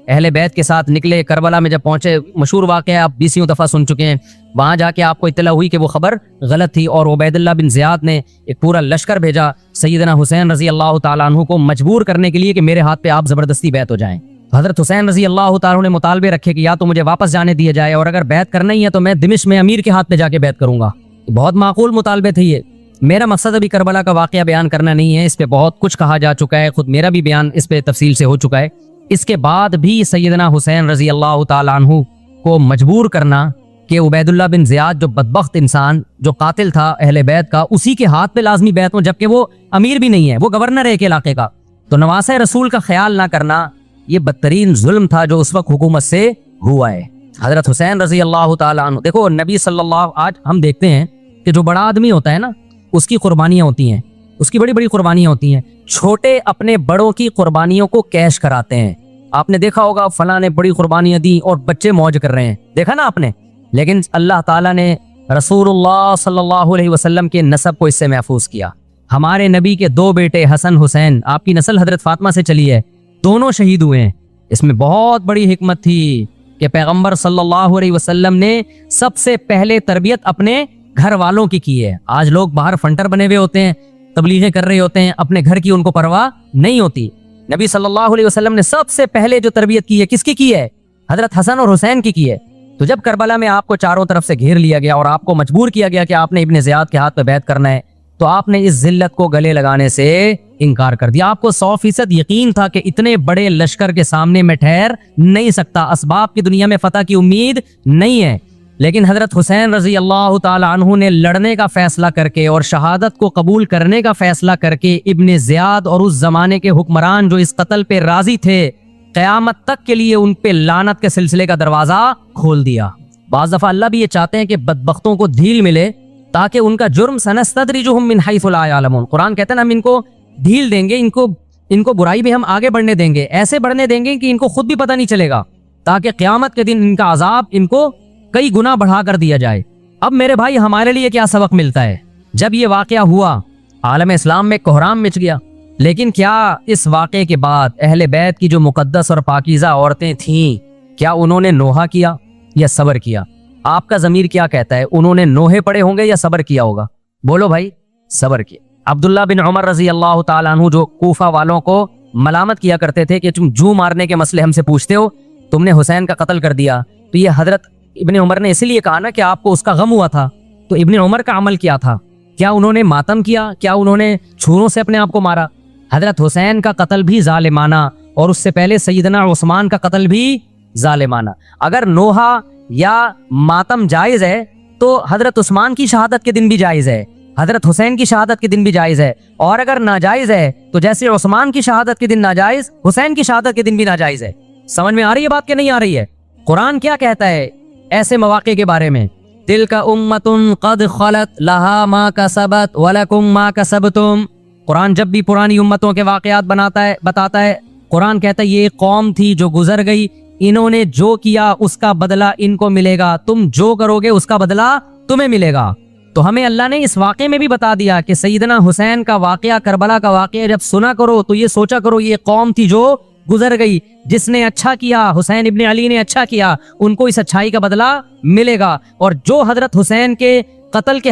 اہل بیت کے ساتھ نکلے. کربلا میں جب پہنچے, مشہور واقعہ آپ 20 دفعہ سن چکے ہیں, وہاں جا کے آپ کو اطلاع ہوئی کہ وہ خبر غلط تھی اور عبید اللہ بن زیاد نے ایک پورا لشکر بھیجا سیدنا حسین رضی اللہ تعالیٰ عنہ کو مجبور کرنے کے لیے کہ میرے ہاتھ پہ آپ زبردستی بیعت ہو جائیں. حضرت حسین رضی اللہ تعالیٰ نے مطالبے رکھے کہ یا تو مجھے واپس جانے دیا جائے اور اگر بیعت کرنا ہی ہے تو میں دمشق میں امیر کے ہاتھ پہ جا کے بیعت کروں گا. بہت معقول مطالبے تھے یہ. میرا مقصد ابھی کربلا کا واقعہ بیان کرنا نہیں ہے, اس پہ بہت کچھ کہا جا چکا ہے, خود میرا بھی بیان اس پہ تفصیل سے ہو چکا ہے. اس کے بعد بھی سیدنا حسین رضی اللہ تعالیٰ عنہ کو مجبور کرنا کہ عبید اللہ بن زیاد جو بدبخت انسان جو قاتل تھا اہل بیت کا, اسی کے ہاتھ پہ لازمی بیعت ہوں, جبکہ وہ امیر بھی نہیں ہے, وہ گورنر ہے ایک علاقے کا. تو نواسہ رسول کا خیال نہ کرنا یہ بدترین ظلم تھا جو اس وقت حکومت سے ہوا ہے. حضرت حسین رضی اللہ تعالیٰ عنہ, دیکھو نبی صلی اللہ, آج ہم دیکھتے ہیں کہ جو بڑا آدمی ہوتا ہے نا اس کی قربانیاں ہوتی ہیں, اس کی بڑی بڑی قربانیاں ہوتی ہیں. چھوٹے اپنے بڑوں کی قربانیوں کو کیش کراتے ہیں. آپ نے دیکھا ہوگا فلاں نے بڑی قربانیاں دی اور بچے موج کر رہے ہیں, دیکھا نا آپ نے. لیکن اللہ تعالیٰ نے رسول اللہ صلی اللہ علیہ وسلم کے نسب کو اس سے محفوظ کیا. ہمارے نبی کے 2 بیٹے حسن حسین, آپ کی نسل حضرت فاطمہ سے چلی ہے, دونوں شہید ہوئے ہیں. اس میں بہت بڑی حکمت تھی کہ پیغمبر صلی اللہ علیہ وسلم نے سب سے پہلے تربیت اپنے گھر والوں کی ہے. آج لوگ باہر فنٹر بنے ہوئے ہوتے ہیں, تبلیغیں کر رہے ہوتے ہیں, اپنے گھر کی ان کو پرواہ نہیں ہوتی. نبی صلی اللہ علیہ وسلم نے سب سے پہلے جو تربیت کی ہے کس کی ہے؟ حضرت حسن اور حسین کی ہے. تو جب کربلا میں آپ کو چاروں طرف سے گھیر لیا گیا اور آپ کو مجبور کیا گیا کہ آپ نے ابن زیاد کے ہاتھ پہ بیعت کرنا ہے، تو آپ نے اس ذلت کو گلے لگانے سے انکار کر دیا۔ آپ کو 100% یقین تھا کہ اتنے بڑے لشکر کے سامنے میں ٹھہر نہیں سکتا، اسباب کی دنیا میں فتح کی امید نہیں ہے، لیکن حضرت حسین رضی اللہ تعالی عنہ نے لڑنے کا فیصلہ کر کے اور شہادت کو قبول کرنے کا فیصلہ کر کے ابن زیاد اور اس زمانے کے حکمران جو اس قتل پہ راضی تھے، قیامت تک کے لیے ان پہ لعنت کے سلسلے کا دروازہ کھول دیا۔ بعض دفعہ اللہ بھی یہ چاہتے ہیں کہ بدبختوں کو ڈھیل ملے تاکہ ان کا جرم سنستدرجہم من حیث لا یعلمون، قرآن کہتے ہیں ہم ان کو ڈھیل دیں گے، ان کو برائی بھی ہم آگے بڑھنے دیں گے، ایسے بڑھنے دیں گے کہ ان کو خود بھی پتہ نہیں چلے گا، تاکہ قیامت کے دن ان کا عذاب ان کو کئی گنا بڑھا کر دیا جائے۔ اب میرے بھائی ہمارے لیے کیا سبق ملتا ہے؟ جب یہ واقعہ ہوا عالم اسلام میں کوہرام مچ گیا، لیکن کیا اس واقعے کے بعد اہل بیت کی جو مقدس اور پاکیزہ عورتیں تھیں، کیا انہوں نے نوحہ کیا یا صبر کیا؟ آپ کا ضمیر کیا کہتا ہے؟ انہوں نے نوحے پڑے ہوں گے یا صبر کیا ہوگا؟ بولو بھائی، صبر کیا۔ عبداللہ بن عمر رضی اللہ تعالیٰ عنہ جو کوفہ والوں کو ملامت کیا کرتے تھے کہ تم جو مارنے کے مسئلے ہم سے پوچھتے ہو، تم نے حسین کا قتل کر دیا، تو یہ حضرت ابن عمر نے اسی لیے کہا نا کہ آپ کو اس کا غم ہوا تھا۔ تو ابن عمر کا عمل کیا تھا؟ کیا انہوں نے ماتم کیا؟ کیا انہوں نے چھروں سے اپنے آپ کو مارا؟ حضرت حسین کا قتل بھی ظالمانہ، اور اس سے پہلے سیدنا عثمان کا قتل بھی ظالمانہ۔ اگر نوحہ یا ماتم جائز ہے تو حضرت عثمان کی شہادت کے دن بھی جائز ہے، حضرت حسین کی شہادت کے دن بھی جائز ہے، اور اگر ناجائز ہے تو جیسے عثمان کی شہادت کے دن ناجائز، حسین کی شہادت کے دن بھی ناجائز ہے۔ سمجھ میں آ رہی ہے بات کہ نہیں آ رہی ہے؟ قرآن کیا کہتا ہے ایسے مواقع کے بارے میں؟ تلک امۃ قد خلت لہا ما کسبت ولکم ما کسبتم۔ قرآن جب بھی پرانی امتوں کے واقعات بتاتا ہے، قرآن کہتا ہے یہ ایک قوم تھی جو گزر گئی، انہوں نے جو کیا اس کا بدلہ ان کو ملے گا، تم جو کرو گے اس کا بدلہ تمہیں ملے گا۔ تو ہمیں اللہ نے اس واقعے میں بھی بتا دیا کہ سیدنا حسین کا واقعہ، کربلا کا واقعہ جب سنا کرو تو یہ سوچا کرو یہ قوم تھی جو گزر گئی، جس نے اچھا کیا، حسین ابن علی نے اچھا کیا، ان کو اس اچھائی کا بدلہ ملے گا۔ اور جو حضرت حسین کے قتل کے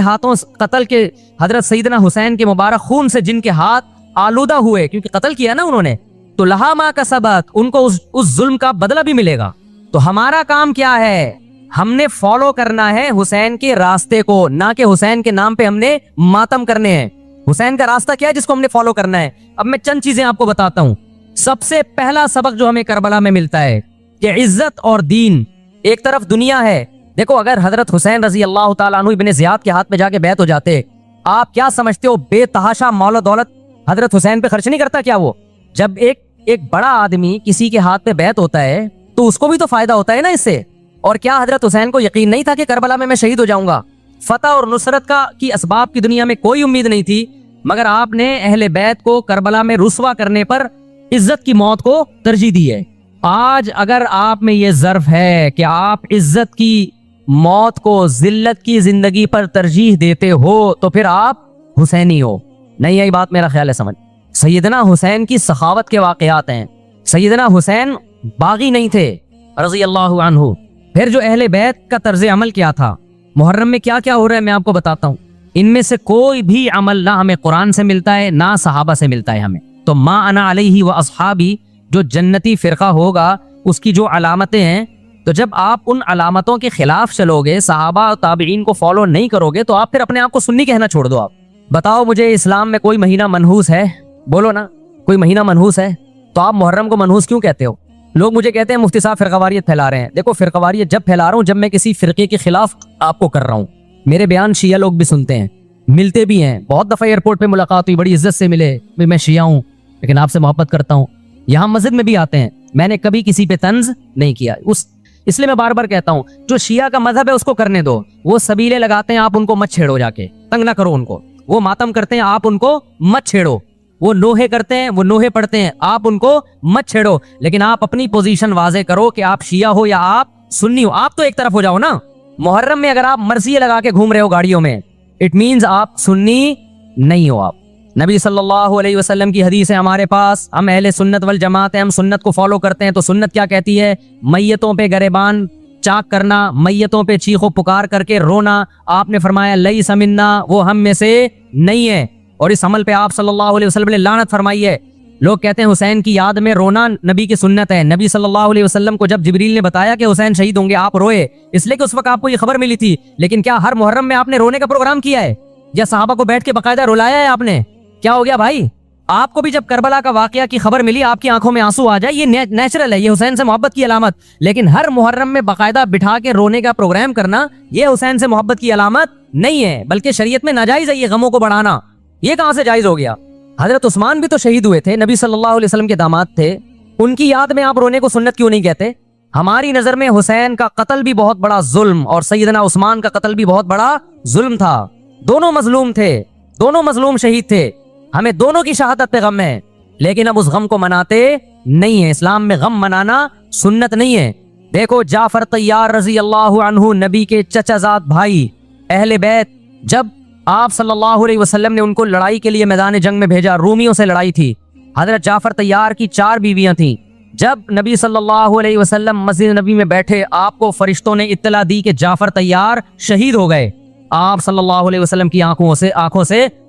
حضرت سیدنا حسین کے مبارک خون سے جن کے ہاتھ آلودہ ہوئے، کیونکہ قتل کیا نا انہوں نے، تو لہا ما کسبت، ان کو اس ظلم کا بدلہ بھی ملے گا۔ تو ہمارا کام کیا ہے؟ ہم نے فالو کرنا ہے حسین کے راستے کو، نہ کہ حسین کے نام پہ ہم نے ماتم کرنے ہیں۔ حسین کا راستہ کیا ہے جس کو ہم نے فالو کرنا ہے؟ اب میں چند چیزیں آپ کو بتاتا ہوں۔ سب سے پہلا سبق جو ہمیں کربلا میں ملتا ہے کہ عزت اور دین، ایک طرف دنیا ہے۔ دیکھو اگر حضرت حسین رضی اللہ تعالیٰ عنہ ابن زیاد کے ہاتھ میں جا کے بیعت ہو جاتے، آپ کیا سمجھتے ہو بے تحاشا مال و دولت حضرت حسین پہ خرچ نہیں کرتا کیا؟ وہ جب ایک بڑا آدمی کسی کے ہاتھ پہ بیعت ہوتا ہے تو اس کو بھی تو فائدہ ہوتا ہے نا اس سے۔ اور کیا حضرت حسین کو یقین نہیں تھا کہ کربلا میں شہید ہو جاؤں گا؟ فتح اور نصرت کی اسباب کی دنیا میں کوئی امید نہیں تھی، مگر آپ نے اہل بیت کو کربلا میں رسوا کرنے پر عزت کی موت کو ترجیح دی ہے۔ آج اگر آپ میں یہ ظرف ہے کہ آپ عزت کی موت کو ذلت کی زندگی پر ترجیح دیتے ہو تو پھر آپ حسینی ہو۔ نہیں آئی بات؟ میرا خیال ہے سمجھ۔ سیدنا حسین کی سخاوت کے واقعات ہیں۔ سیدنا حسین باغی نہیں تھے رضی اللہ عنہ۔ پھر جو اہل بیت کا طرز عمل کیا تھا، محرم میں کیا کیا ہو رہا ہے میں آپ کو بتاتا ہوں۔ ان میں سے کوئی بھی عمل نہ ہمیں قرآن سے ملتا ہے نہ صحابہ سے ملتا ہے ہمیں۔ تو ما انا علیہ و اصحابی جو جنتی فرقہ ہوگا اس کی جو علامتیں ہیں، تو جب آپ ان علامتوں کے خلاف چلو گے، صحابہ اور تابعین کو فالو نہیں کرو گے، تو آپ پھر اپنے آپ کو سنی کہنا چھوڑ دو۔ آپ بتاؤ مجھے اسلام میں کوئی مہینہ منحوس ہے؟ بولو نا، کوئی مہینہ منحوس ہے؟ تو آپ محرم کو منحوس کیوں کہتے ہو؟ لوگ مجھے کہتے ہیں مفتی صاحب فرقہ واریت پھیلا رہے ہیں۔ دیکھو فرقہ واریت جب پھیلا رہا ہوں جب میں کسی فرقے کے خلاف آپ کو کر رہا ہوں۔ میرے بیان شیعہ لوگ بھی سنتے ہیں، ملتے بھی ہیں، بہت دفعہ ایئرپورٹ پہ ملاقات ہوئی، بڑی عزت سے ملے، میں شیعہ ہوں لیکن آپ سے محبت کرتا ہوں۔ یہاں مسجد میں بھی آتے ہیں، میں نے کبھی کسی پہ طنز نہیں کیا۔ اس لیے میں بار بار کہتا ہوں جو شیعہ کا مذہب ہے اس کو کرنے دو۔ وہ سبیلے لگاتے ہیں، آپ ان کو مت چھیڑو، جا کے تنگ نہ کرو ان کو۔ وہ ماتم کرتے ہیں، آپ ان کو مت چھیڑو۔ وہ نوحے کرتے ہیں، وہ نوحے پڑھتے ہیں، آپ ان کو مت چھیڑو۔ لیکن آپ اپنی پوزیشن واضح کرو کہ آپ شیعہ ہو یا آپ سنی ہو، آپ تو ایک طرف ہو جاؤ نا۔ محرم میں اگر آپ مرثیے لگا کے گھوم رہے ہو گاڑیوں میں، اٹ مینز آپ سنی نہیں ہو۔ آپ نبی صلی اللہ علیہ وسلم کی حدیث ہے ہمارے پاس، ہم اہل سنت والجماعت ہیں، ہم سنت کو فالو کرتے ہیں۔ تو سنت کیا کہتی ہے؟ میتوں پہ گریبان چاک کرنا، میتوں پہ چیخ و پکار کر کے رونا۔ آپ نے فرمایا لیس منا، وہ ہم میں سے نہیں ہے۔ اور اس عمل پہ آپ صلی اللہ علیہ وسلم نے لعنت فرمائی ہے۔ لوگ کہتے ہیں حسین کی یاد میں رونا نبی کی سنت ہے. نبی صلی اللہ علیہ وسلم کو جب جبریل نے بتایا کہ حسین شہید ہوں گے آپ روئے, اس لیے کہ اس وقت آپ کو یہ خبر ملی تھی. لیکن کیا ہر محرم میں آپ نے رونے کا پروگرام کیا ہے یا صحابہ کو بیٹھ کے باقاعدہ رلایا ہے آپ نے؟ کیا ہو گیا بھائی؟ آپ کو بھی جب کربلا کا واقعہ کی خبر ملی آپ کی آنکھوں میں آنسو آ جائے, یہ نیچرل ہے, یہ حسین سے محبت کی علامت. لیکن ہر محرم میں باقاعدہ بٹھا کے رونے کا پروگرام کرنا یہ حسین سے محبت کی علامت نہیں ہے, بلکہ شریعت میں ناجائز ہے یہ غموں کو بڑھانا. یہ کہاں سے جائز ہو گیا؟ حضرت عثمان بھی تو شہید ہوئے تھے, نبی صلی اللہ علیہ وسلم کے داماد تھے, ان کی یاد میں آپ رونے کو سنت کیوں نہیں کہتے؟ ہماری نظر میں حسین کا قتل بھی بہت بڑا ظلم اور سیدنا عثمان کا قتل بھی بہت بڑا ظلم تھا. دونوں مظلوم تھے, دونوں مظلوم شہید تھے, ہمیں دونوں کی شہادت پہ غم ہے, لیکن اب اس غم کو مناتے نہیں ہیں. اسلام میں غم منانا سنت نہیں ہے. دیکھو جعفر طیار رضی اللہ عنہ, نبی کے چچا زاد بھائی, اہل بیت, جب آپ صلی اللہ علیہ وسلم نے ان کو لڑائی کے لیے میدان جنگ میں بھیجا, رومیوں سے لڑائی تھی. حضرت جعفر طیار کی 4 بیویاں تھیں. جب نبی صلی اللہ علیہ وسلم مسجد نبی میں بیٹھے, آپ کو فرشتوں نے اطلاع دی کہ جعفر طیار شہید ہو گئے. آپ صلی اللہ علیہ وسلم کی آنکھوں سے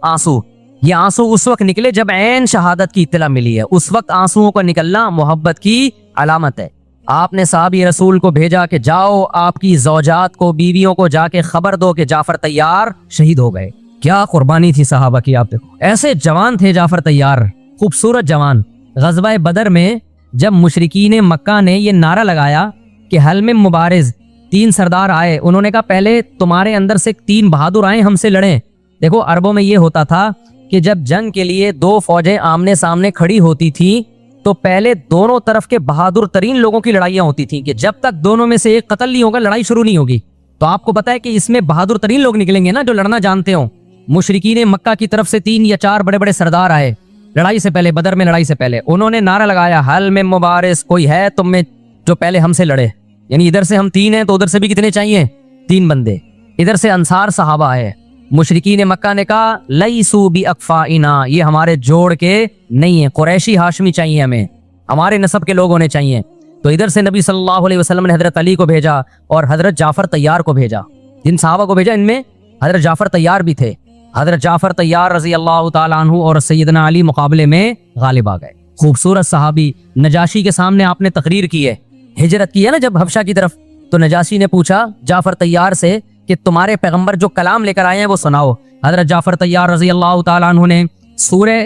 آنسو, یہ آنسو اس وقت نکلے جب عین شہادت کی اطلاع ملی ہے. اس وقت آنسوؤں کا نکلنا محبت کی علامت ہے. آپ نے صحابی رسول کو بھیجا کہ جاؤ آپ کی زوجات کو, بیویوں کو جا کے خبر دو کہ جعفر طیار شہید ہو گئے. کیا قربانی تھی صحابہ کی, آپ دیکھو ایسے جوان تھے جعفر طیار, خوبصورت جوان. غزوہ بدر میں جب مشرکین مکہ نے یہ نعرہ لگایا کہ حل میں مبارز, 3 سردار آئے, انہوں نے کہا پہلے تمہارے اندر سے 3 بہادر آئیں ہم سے لڑیں. دیکھو عربوں میں یہ ہوتا تھا کہ جب جنگ کے لیے 2 فوجیں آمنے سامنے کھڑی ہوتی تھی تو پہلے دونوں طرف کے بہادر ترین لوگوں کی لڑائیاں ہوتی تھیں کہ جب تک دونوں میں سے ایک قتل نہیں ہوگا لڑائی شروع نہیں ہوگی. تو آپ کو پتا ہے کہ اس میں بہادر ترین لوگ نکلیں گے نا جو لڑنا جانتے ہوں. مشرکین مکہ کی طرف سے 3 یا 4 بڑے بڑے سردار آئے لڑائی سے پہلے, بدر میں لڑائی سے پہلے. انہوں نے نعرہ لگایا حل میں مبارز, کوئی ہے تم میں جو پہلے ہم سے لڑے. یعنی ادھر سے ہم 3 ہیں تو ادھر سے بھی کتنے چاہیے؟ 3 بندے. ادھر سے انصار صحابہ آئے. مشرکین مکہ نے کہا لیسو بی اکفائنا, یہ ہمارے جوڑ کے نہیں ہیں, قریشی ہاشمی چاہیے, ہمیں ہمارے نسب کے لوگ ہونے چاہیے. تو ادھر سے نبی صلی اللہ علیہ وسلم نے حضرت علی کو بھیجا اور حضرت جعفر طیار کو بھیجا. جن صحابہ کو بھیجا ان میں حضرت جعفر طیار بھی تھے. حضرت جعفر طیار رضی اللہ تعالیٰ عنہ اور سیدنا علی مقابلے میں غالب آ گئے. خوبصورت صحابی. نجاشی کے سامنے آپ نے تقریر کی ہے, ہجرت کی ہے نا جب حبشہ کی طرف, تو نجاشی نے پوچھا جعفر طیار سے کہ تمہارے پیغمبر جو کلام لے کر آئے ہیں وہ سناؤ. حضرت جعفر طیار رضی اللہ تعالیٰ عنہ نے سورہ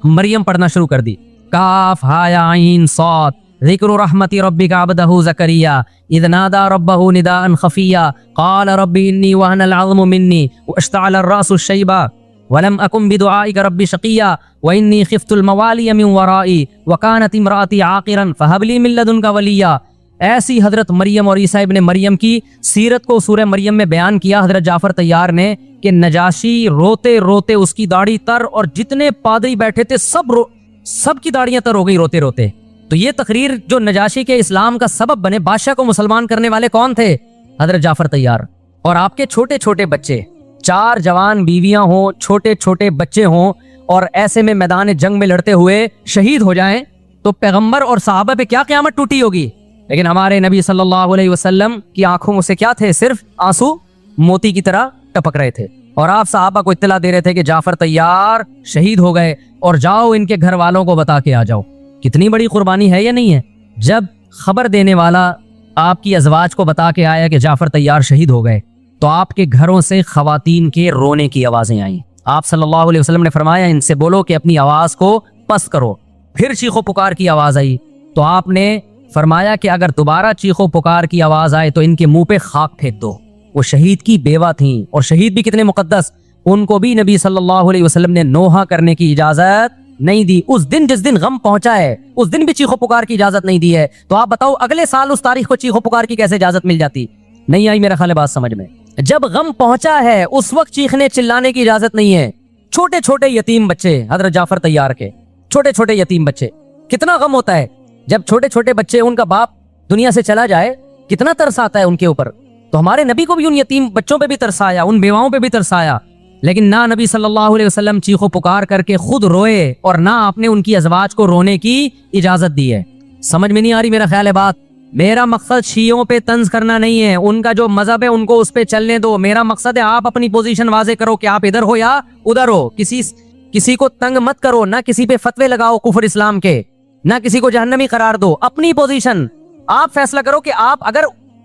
مریم پڑھنا شروع کر دی. کاف ہا یا عین صاد ذکر رحمت ربک عبدہ زکریا اذ نادى ربه نداء خفیا قال رب انی وهن العظم منی واشتعل الراس شیبا ولم اکن بدعائک رب شقیا وانی خفت الموالی من ورائی وکانت امراتی عاقرا فہب لی من لدنک ولیا. ایسی حضرت مریم اور عیسیٰ ابن مریم کی سیرت کو سورہ مریم میں بیان کیا حضرت جعفر طیار نے کہ نجاشی روتے روتے, اس کی داڑھی تر, اور جتنے پادری بیٹھے تھے سب کی داڑیاں تر ہو گئی روتے روتے. تو یہ تقریر جو نجاشی کے اسلام کا سبب بنے, بادشاہ کو مسلمان کرنے والے کون تھے؟ حضرت جعفر طیار. اور آپ کے چھوٹے چھوٹے بچے, 4 جوان بیویاں ہوں, چھوٹے چھوٹے بچے ہوں, اور ایسے میں میدان جنگ میں لڑتے ہوئے شہید ہو جائیں تو پیغمبر اور صحابہ پہ کیا قیامت ٹوٹی ہوگی. لیکن ہمارے نبی صلی اللہ علیہ وسلم کی آنکھوں میں سے کیا تھے؟ صرف آنسو موتی کی طرح ٹپک رہے تھے. اور آپ صحابہ کو اطلاع دے رہے تھے کہ جعفر طیار شہید ہو گئے اور جاؤ ان کے گھر والوں کو بتا کے آ جاؤ. کتنی بڑی قربانی ہے یا نہیں ہے؟ جب خبر دینے والا آپ کی ازواج کو بتا کے آیا کہ جعفر طیار شہید ہو گئے تو آپ کے گھروں سے خواتین کے رونے کی آوازیں آئیں. آپ صلی اللہ علیہ وسلم نے فرمایا ان سے بولو کہ اپنی آواز کو پست کرو. پھر چیخ و پکار کی آواز آئی تو آپ نے فرمایا کہ اگر دوبارہ چیخ و پکار کی آواز آئے تو ان کے منہ پہ خاک پھینک دو. وہ شہید کی بیوہ تھیں, اور شہید بھی کتنے مقدس, ان کو بھی نبی صلی اللہ علیہ وسلم نے نوحہ کرنے کی اجازت نہیں دی. اس دن جس دن غم پہنچا ہے اس دن بھی چیخ و پکار کی اجازت نہیں دی ہے. تو آپ بتاؤ اگلے سال اس تاریخ کو چیخ و پکار کی کیسے اجازت مل جاتی؟ نہیں آئی میرا خیال ہے بات سمجھ میں. جب غم پہنچا ہے اس وقت چیخنے چلانے کی اجازت نہیں ہے. چھوٹے چھوٹے یتیم بچے, حضرت جعفر طیار کے چھوٹے چھوٹے یتیم بچے, کتنا غم ہوتا ہے جب چھوٹے چھوٹے بچے, ان کا باپ دنیا سے چلا جائے, کتنا ترس آتا ہے ان کے اوپر. تو ہمارے نبی کو بھی ان یتیم بچوں پہ بھی ترس آیا, ان بیواؤں پہ بھی ترس آیا. لیکن نہ نبی صلی اللہ علیہ وسلم چیخو پکار کر کے خود روئے, اور نہ آپ نے ان کی ازواج کو رونے کی اجازت دی ہے. سمجھ میں نہیں آ رہی میرا خیال ہے بات. میرا مقصد شیعوں پہ طنز کرنا نہیں ہے, ان کا جو مذہب ہے ان کو اس پہ چلنے دو. میرا مقصد ہے آپ اپنی پوزیشن واضح کرو کہ آپ ادھر ہو یا ادھر ہو. کسی کو تنگ مت کرو, نہ کسی پہ فتوے لگاؤ کفر اسلام کے, نہ کسی کو جہنمی قرار دو. اپنی پوزیشن آپ فیصلہ کرو کہ آپ اگر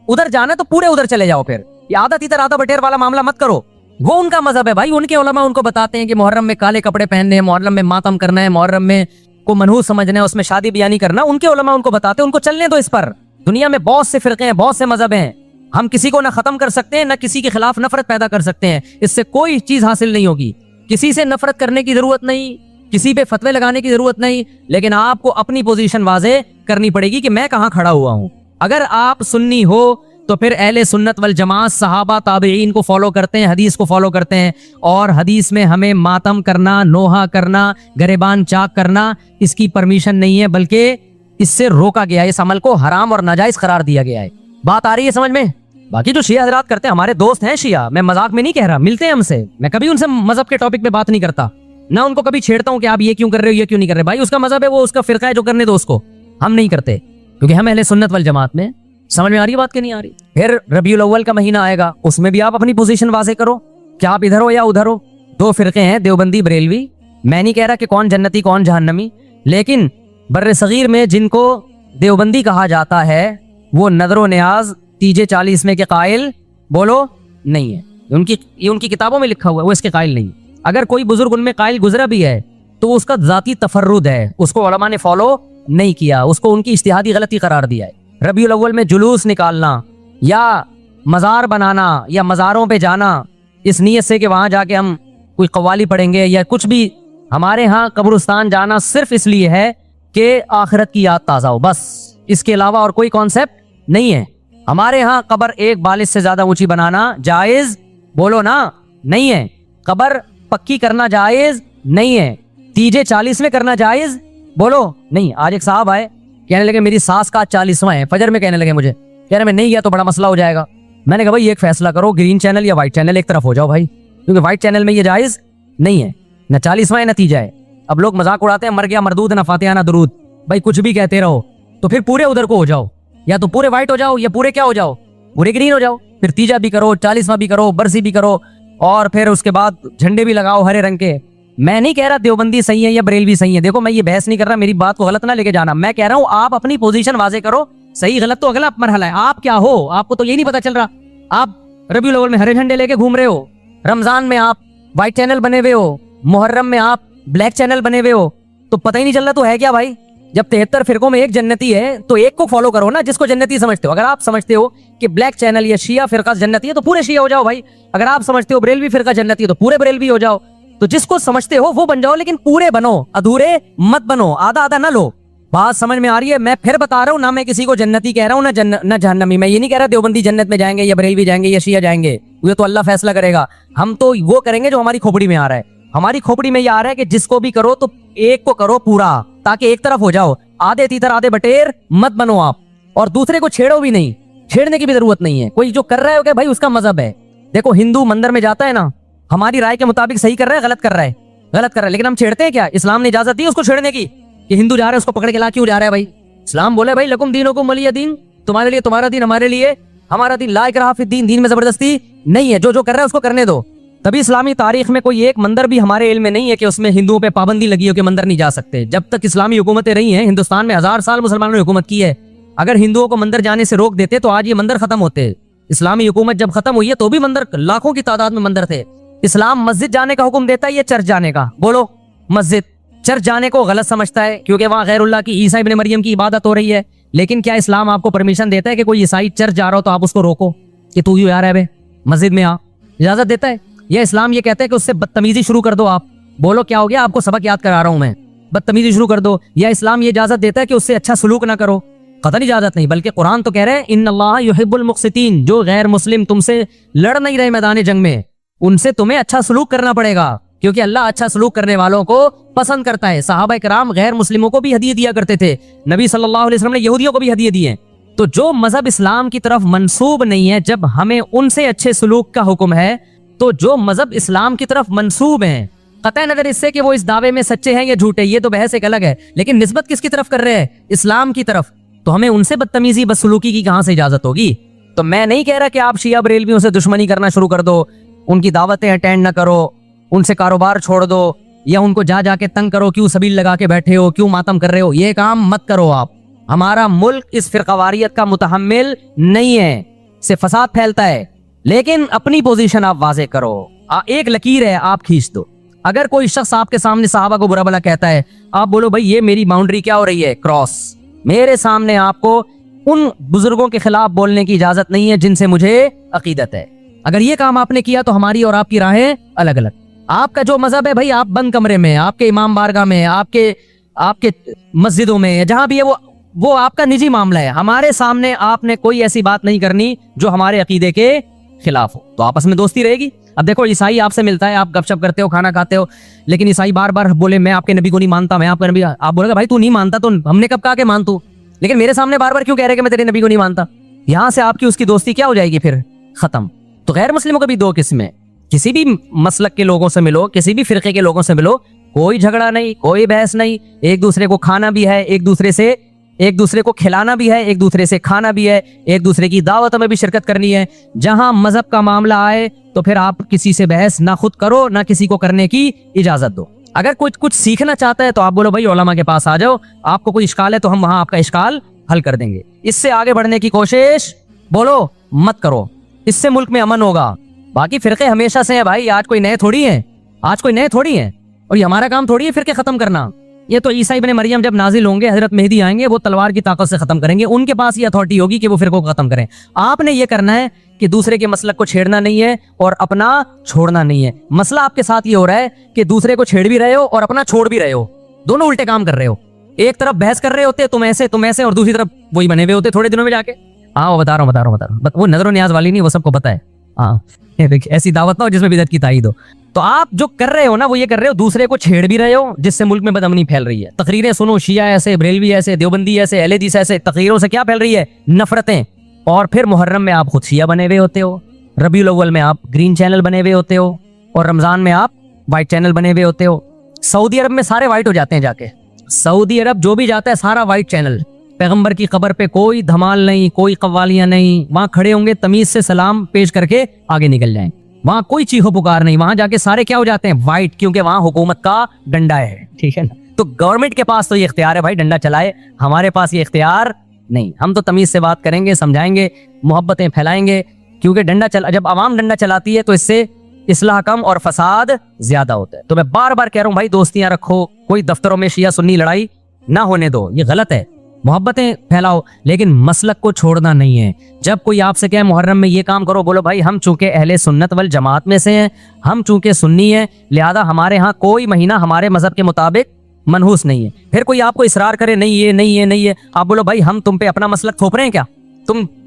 ادھر جانا تو پورے ادھر چلے جاؤ. پھر یہ آدھا تیتر آدھا بٹیر والا معاملہ مت کرو. وہ ان کا مذہب ہے بھائی, ان کے علماء ان کو بتاتے ہیں کہ محرم میں کالے کپڑے پہننے ہیں, محرم میں ماتم کرنا ہے, محرم میں کو منحوس سمجھنا ہے, اس میں شادی بیاہ نہیں کرنا. ان کے علماء ان کو بتاتے ہیں, ان کو چلنے دو اس پر. دنیا میں بہت سے فرقے ہیں, بہت سے مذہب ہیں, ہم کسی کو نہ ختم کر سکتے ہیں نہ کسی کے خلاف نفرت پیدا کر سکتے ہیں. اس سے کوئی چیز حاصل نہیں ہوگی. کسی سے نفرت کرنے کی ضرورت نہیں, کسی پہ فتوے لگانے کی ضرورت نہیں, لیکن آپ کو اپنی پوزیشن واضح کرنی پڑے گی کہ میں کہاں کھڑا ہوا ہوں. اگر آپ سنی ہو تو پھر اہل سنت والجماعت صحابہ تابعین کو فالو کرتے ہیں, حدیث کو فالو کرتے ہیں, اور حدیث میں ہمیں ماتم کرنا, نوحہ کرنا, گریبان چاک کرنا اس کی پرمیشن نہیں ہے, بلکہ اس سے روکا گیا ہے. اس عمل کو حرام اور ناجائز قرار دیا گیا ہے. بات آ رہی ہے سمجھ میں؟ باقی جو شیعہ حضرات کرتے ہیں, ہمارے دوست ہیں شیعہ, میں مذاق میں نہیں کہہ رہا, ملتے ہیں ہم سے, میں کبھی ان سے مذہب کے ٹاپک پہ بات نہیں کرتا, نہ ان کو کبھی چھیڑتا ہوں کہ آپ یہ کیوں کر رہے ہو, یہ کیوں نہیں کر رہے. بھائی اس کا مذہب ہے, وہ اس کا فرقہ ہے, جو کرنے دو اس کو. ہم نہیں کرتے کیونکہ ہم اہل سنت والجماعت میں. سمجھ میں آ رہی ہے بات کہ نہیں آ رہی؟ پھر ربیع الاول کا مہینہ آئے گا, اس میں بھی آپ اپنی پوزیشن واضح کرو کہ آپ ادھر ہو یا ادھر ہو. دو فرقے ہیں, دیوبندی بریلوی. میں نہیں کہہ رہا کہ کون جنتی کون جہنمی, لیکن بر صغیر میں جن کو دیوبندی کہا جاتا ہے وہ نظر و نیاز تیجے 40 میں کے قائل بولو نہیں ہے. ان کی کتابوں میں لکھا ہوا ہے, وہ اس کے قائل نہیں. اگر کوئی بزرگ ان میں قائل گزرا بھی ہے تو اس کا ذاتی تفرد ہے, اس کو علماء نے فالو نہیں کیا, اس کو ان کی اجتہادی غلطی قرار دیا ہے. ربیع الاول میں جلوس نکالنا یا مزار بنانا یا مزاروں پہ جانا اس نیت سے کہ وہاں جا کے ہم کوئی قوالی پڑھیں گے یا کچھ بھی, ہمارے ہاں قبرستان جانا صرف اس لیے ہے کہ آخرت کی یاد تازہ ہو, بس. اس کے علاوہ اور کوئی کانسیپٹ نہیں ہے. ہمارے ہاں قبر ایک بالش سے زیادہ اونچی بنانا جائز بولو نا نہیں ہے. قبر پکی کرنا جائز نہیں ہے. تیجے 40 میں کرنا جائز بولو نہیں. آج ایک صاحب آئے, کہنے لگے میری ساس کا 40واں ہے, فجر میں کہنے لگے مجھے, کہہ رہے میں نہیں گیا تو بڑا مسئلہ ہو جائے گا. میں نے کہا بھائی ایک فیصلہ کرو, گرین چینل یا وائٹ چینل, ایک طرف ہو جاؤ بھائی, کیونکہ وائٹ چینل میں یہ جائز نہیں ہے. نہ 40واں ہے نہ تیجا ہے. اب لوگ مذاق اڑاتے ہیں مر گیا مردود نہ فاتحہ نہ درود. بھائی کچھ بھی کہتے رہو, تو پھر پورے ادھر کو ہو جاؤ, یا تو پورے وائٹ ہو جاؤ یا پورے کیا ہو جاؤ, پورے گرین ہو جاؤ. پھر تیجا بھی کرو, 40واں بھی کرو, برسی بھی کرو, اور پھر اس کے بعد جھنڈے بھی لگاؤ ہرے رنگ کے. میں نہیں کہہ رہا دیوبندی صحیح ہے یا بریلوی صحیح ہے, دیکھو میں یہ بحث نہیں کر رہا, میری بات کو غلط نہ لے کے جانا. میں کہہ رہا ہوں آپ اپنی پوزیشن واضح کرو, صحیح غلط تو اگلا مرحلہ ہے. آپ کیا ہو, آپ کو تو یہ نہیں پتا چل رہا. آپ ربیع الاول میں ہرے جھنڈے لے کے گھوم رہے ہو, رمضان میں آپ وائٹ چینل بنے ہوئے ہو, محرم میں آپ بلیک چینل بنے ہوئے ہو, تو پتہ ہی نہیں چل رہا تو ہے کیا بھائی. جب 73 فرقوں میں ایک جنتی ہے تو ایک کو فالو کرو نا, جس کو جنتی سمجھتے ہو. اگر آپ سمجھتے ہو کہ بلیک چینل یا شیعہ فرقہ جنتی ہے تو پورے شیعہ ہو جاؤ بھائی. اگر آپ سمجھتے ہو بریلوی فرقہ جنتی ہے تو پورے بریلوی ہو جاؤ. تو جس کو سمجھتے ہو وہ بن جاؤ, لیکن پورے بنو, ادھورے مت بنو, آدھا آدھا نہ لو. بات سمجھ میں آ رہی ہے؟ میں پھر بتا رہا ہوں, نہ میں کسی کو جنتی کہہ رہا ہوں نہ جہنمی. میں یہ نہیں کہہ رہا دیوبندی جنت میں جائیں گے یا بریلوی جائیں گے یا شیعہ جائیں گے, یہ تو اللہ فیصلہ کرے گا. ہم تو وہ کریں گے جو ہماری کھوپڑی میں آ رہا ہے. ہماری کھوپڑی میں یہ آ رہا ہے کہ جس کو بھی کرو تو ایک کو کرو پورا, تاکہ ایک طرف ہو جاؤ. آدھے تیتر آدھے بٹیر مت بنو آپ, اور دوسرے کو چھیڑو بھی نہیں, چھیڑنے کی بھی ضرورت نہیں ہے. کوئی جو کر رہا ہے کہ بھائی اس کا مذہب ہے. دیکھو ہندو مندر میں جاتا ہے نا, ہماری رائے کے مطابق صحیح کر رہا ہے غلط کر رہا ہے, غلط کر رہا ہے, لیکن ہم چھیڑتے ہیں کیا؟ اسلام نے اجازت دی اس کو چھیڑنے کی کہ ہندو جا رہا ہے اس کو پکڑ کے لا کیوں جا رہا ہے بھائی؟ اسلام بولے بھائی لکم دینکم ولی دین, تمہارے لیے تمہارا دین, ہمارے لیے ہمارا دین. لا اکراہ فی الدین, دین میں زبردستی نہیں ہے, جو کر رہا ہے اس کو کرنے دو. تبھی اسلامی تاریخ میں کوئی ایک مندر بھی ہمارے علم میں نہیں ہے کہ اس میں ہندوؤں پہ پابندی لگی ہو کہ مندر نہیں جا سکتے. جب تک اسلامی حکومتیں رہی ہیں, ہندوستان میں 1000 سال مسلمانوں نے حکومت کی ہے. اگر ہندوؤں کو مندر جانے سے روک دیتے تو آج یہ مندر ختم ہوتے. اسلامی حکومت جب ختم ہوئی ہے تو بھی مندر لاکھوں کی تعداد میں مندر تھے. اسلام مسجد جانے کا حکم دیتا ہے یا چرچ جانے کا؟ بولو. مسجد. چرچ جانے کو غلط سمجھتا ہے کیونکہ وہاں غیر اللہ کی, عیسیٰ ابن مریم کی عبادت ہو رہی ہے. لیکن کیا اسلام آپ کو پرمیشن دیتا ہے کہ کوئی عیسائی چرچ جا رہا ہو تو آپ اس کو روکو کہ تو یوں آ رہا ہے بے مسجد میں آ؟ اجازت دیتا ہے؟ یا اسلام یہ کہتا ہے کہ اس سے بدتمیزی شروع کر دو آپ؟ بولو کیا ہو گیا؟ آپ کو سبق یاد کرا رہا ہوں میں, بدتمیزی شروع کر دو. یا اسلام یہ اجازت دیتا ہے کہ اس سے اچھا سلوک نہ کرو؟ قطعاً اجازت نہیں, بلکہ قرآن تو کہہ رہے ہیں ان اللہ یحب المقسطین, جو غیر مسلم تم سے لڑ نہیں رہے میدان جنگ میں, ان سے تمہیں اچھا سلوک کرنا پڑے گا, کیونکہ اللہ اچھا سلوک کرنے والوں کو پسند کرتا ہے. صحابہ کرام غیر مسلموں کو بھی ہدیے دیا کرتے تھے, نبی صلی اللہ علیہ وسلم نے یہودیوں کو بھی ہدیے دیے. تو جو مذہب اسلام کی طرف منسوب نہیں ہے, جب ہمیں ان سے اچھے سلوک کا حکم ہے, تو جو مذہب اسلام کی طرف منسوب ہیں, قطع نظر اس سے کہ وہ اس دعوے میں سچے ہیں یا جھوٹے, یہ تو بحث ایک الگ ہے, لیکن نسبت کس کی طرف کر رہے ہیں؟ اسلام کی طرف. تو ہمیں ان سے بدتمیزی بدسلوکی کی کہاں سے اجازت ہوگی؟ تو میں نہیں کہہ رہا کہ آپ شیعہ بریلویوں سے دشمنی کرنا شروع کر دو, ان کی دعوتیں اٹینڈ نہ کرو, ان سے کاروبار چھوڑ دو, یا ان کو جا جا کے تنگ کرو, کیوں سبیل لگا کے بیٹھے ہو, کیوں ماتم کر رہے ہو, یہ کام مت کرو آپ. ہمارا ملک اس فرقواریت کا متحمل نہیں ہے, سے فساد پھیلتا ہے. لیکن اپنی پوزیشن آپ واضح کرو, ایک لکیر ہے آپ کھینچ دو. اگر کوئی شخص آپ کے سامنے صحابہ کو برا بھلا کہتا ہے, آپ بولو بھائی یہ میری باؤنڈری کیا ہو رہی ہے, کراس. میرے سامنے آپ کو ان بزرگوں کے خلاف بولنے کی اجازت نہیں ہے جن سے مجھے عقیدت ہے. اگر یہ کام آپ نے کیا تو ہماری اور آپ کی راہیں الگ الگ. آپ کا جو مذہب ہے بھائی, آپ بند کمرے میں, آپ کے امام بارگاہ میں, آپ کے مسجدوں میں, جہاں بھی ہے وہ آپ کا نجی معاملہ ہے. ہمارے سامنے آپ نے کوئی ایسی بات نہیں کرنی جو ہمارے عقیدے کے خلاف ہو, تو آپس میں دوستی رہے گی. اب دیکھو عیسائی آپ سے ملتا ہے, آپ گپ شپ کرتے ہو, کھانا کھاتے ہو, لیکن عیسائی بار بار بولے میں آپ کے نبی کو نہیں مانتا, میں آپ کا نبی, آپ بولے گا بھائی تو نہیں مانتا تو ہم نے کب کہا کہ مان تو, لیکن میرے سامنے بار بار کیوں کہہ رہے کہ میں تیرے نبی کو نہیں مانتا. یہاں سے آپ کی اس کی دوستی کیا ہو جائے گی, پھر ختم. تو غیر مسلموں کا بھی دو قسمیں, کسی بھی مسلک کے لوگوں سے ملو, کسی بھی فرقے کے لوگوں سے ملو, کوئی جھگڑا نہیں, کوئی بحث نہیں, ایک دوسرے کو کھانا بھی ہے, ایک دوسرے کو کھلانا بھی ہے, ایک دوسرے سے کھانا بھی ہے, ایک دوسرے کی دعوتوں میں بھی شرکت کرنی ہے. جہاں مذہب کا معاملہ آئے تو پھر آپ کسی سے بحث نہ خود کرو نہ کسی کو کرنے کی اجازت دو. اگر کچھ سیکھنا چاہتا ہے تو آپ بولو بھائی علماء کے پاس آ جاؤ, آپ کو کوئی اشکال ہے تو ہم وہاں آپ کا اشکال حل کر دیں گے. اس سے آگے بڑھنے کی کوشش بولو مت کرو, اس سے ملک میں امن ہوگا. باقی فرقے ہمیشہ سے ہیں بھائی, آج کوئی نئے تھوڑی ہیں, اور یہ ہمارا کام تھوڑی ہے فرقے ختم کرنا. یہ تو عیسیٰ ابن مریم جب نازل ہوں گے, حضرت مہدی آئیں گے, وہ تلوار کی طاقت سے ختم کریں گے, ان کے پاس یہ اتھارٹی ہوگی کہ وہ فرقوں کو ختم کریں. آپ نے یہ کرنا ہے کہ دوسرے کے مسلک کو چھیڑنا نہیں ہے اور اپنا چھوڑنا نہیں ہے. مسئلہ آپ کے ساتھ یہ ہو رہا ہے کہ دوسرے کو چھیڑ بھی رہے ہو اور اپنا چھوڑ بھی رہے ہو, دونوں الٹے کام کر رہے ہو. ایک طرف بحث کر رہے ہوتے تم ایسے, اور دوسری طرف وہی بنے ہوئے ہوتے تھوڑے دنوں میں جا کے. ہاں وہ بتا رہا ہوں, وہ نظر و نیاز والی نہیں, وہ سب کو پتا ہے. ہاں ایسی دعوت نہ ہو جس میں بدعت کی تائید ہو. تو آپ جو کر رہے ہو نا, وہ یہ کر رہے ہو دوسرے کو چھیڑ بھی رہے ہو, جس سے ملک میں بدامنی پھیل رہی ہے. تقریریں سنو, شیعہ ایسے, بریلوی ایسے, دیوبندی ایسے, اہل حدیث ایسے, تقریروں سے کیا پھیل رہی ہے, نفرتیں. اور پھر محرم میں آپ خود شیعہ بنے ہوئے ہوتے ہو, ربیع الاول میں آپ گرین چینل بنے ہوئے ہوتے ہو, اور رمضان میں آپ وائٹ چینل بنے ہوئے ہوتے ہو. سعودی عرب میں سارے وائٹ ہو جاتے ہیں جا کے, سعودی عرب جو بھی جاتا ہے سارا وائٹ چینل. پیغمبر کی قبر پہ کوئی دھمال نہیں, کوئی قوالیاں نہیں, وہاں کھڑے ہوں گے تمیز سے سلام پیش کر کے آگے نکل جائیں. وہاں کوئی چیخو پکار نہیں, وہاں جا کے سارے کیا ہو جاتے ہیں, وائٹ, کیونکہ وہاں حکومت کا ڈنڈا ہے. ٹھیک ہے نا, تو گورنمنٹ کے پاس تو یہ اختیار ہے بھائی ڈنڈا چلائے, ہمارے پاس یہ اختیار نہیں. ہم تو تمیز سے بات کریں گے, سمجھائیں گے, محبتیں پھیلائیں گے, کیونکہ جب عوام ڈنڈا چلاتی ہے تو اس سے اصلاح کم اور فساد زیادہ ہوتا ہے. تو میں بار بار کہہ رہا ہوں بھائی دوستیاں رکھو, کوئی دفتروں میں شیعہ سنی لڑائی نہ ہونے دو, یہ غلط ہے. محبتیں پھیلاؤ لیکن مسلک کو چھوڑنا نہیں ہے. جب کوئی آپ سے کہے محرم میں یہ کام کرو, بولو بھائی ہم چونکہ اہل سنت والجماعت میں سے ہیں, ہم چونکہ سنی ہیں, لہذا ہمارے ہاں کوئی مہینہ ہمارے مذہب کے مطابق منحوس نہیں ہے. پھر کوئی آپ کو اصرار کرے نہیں ہے, آپ بولو بھائی ہم تم پہ اپنا مسلک تھوپ رہے ہیں کیا,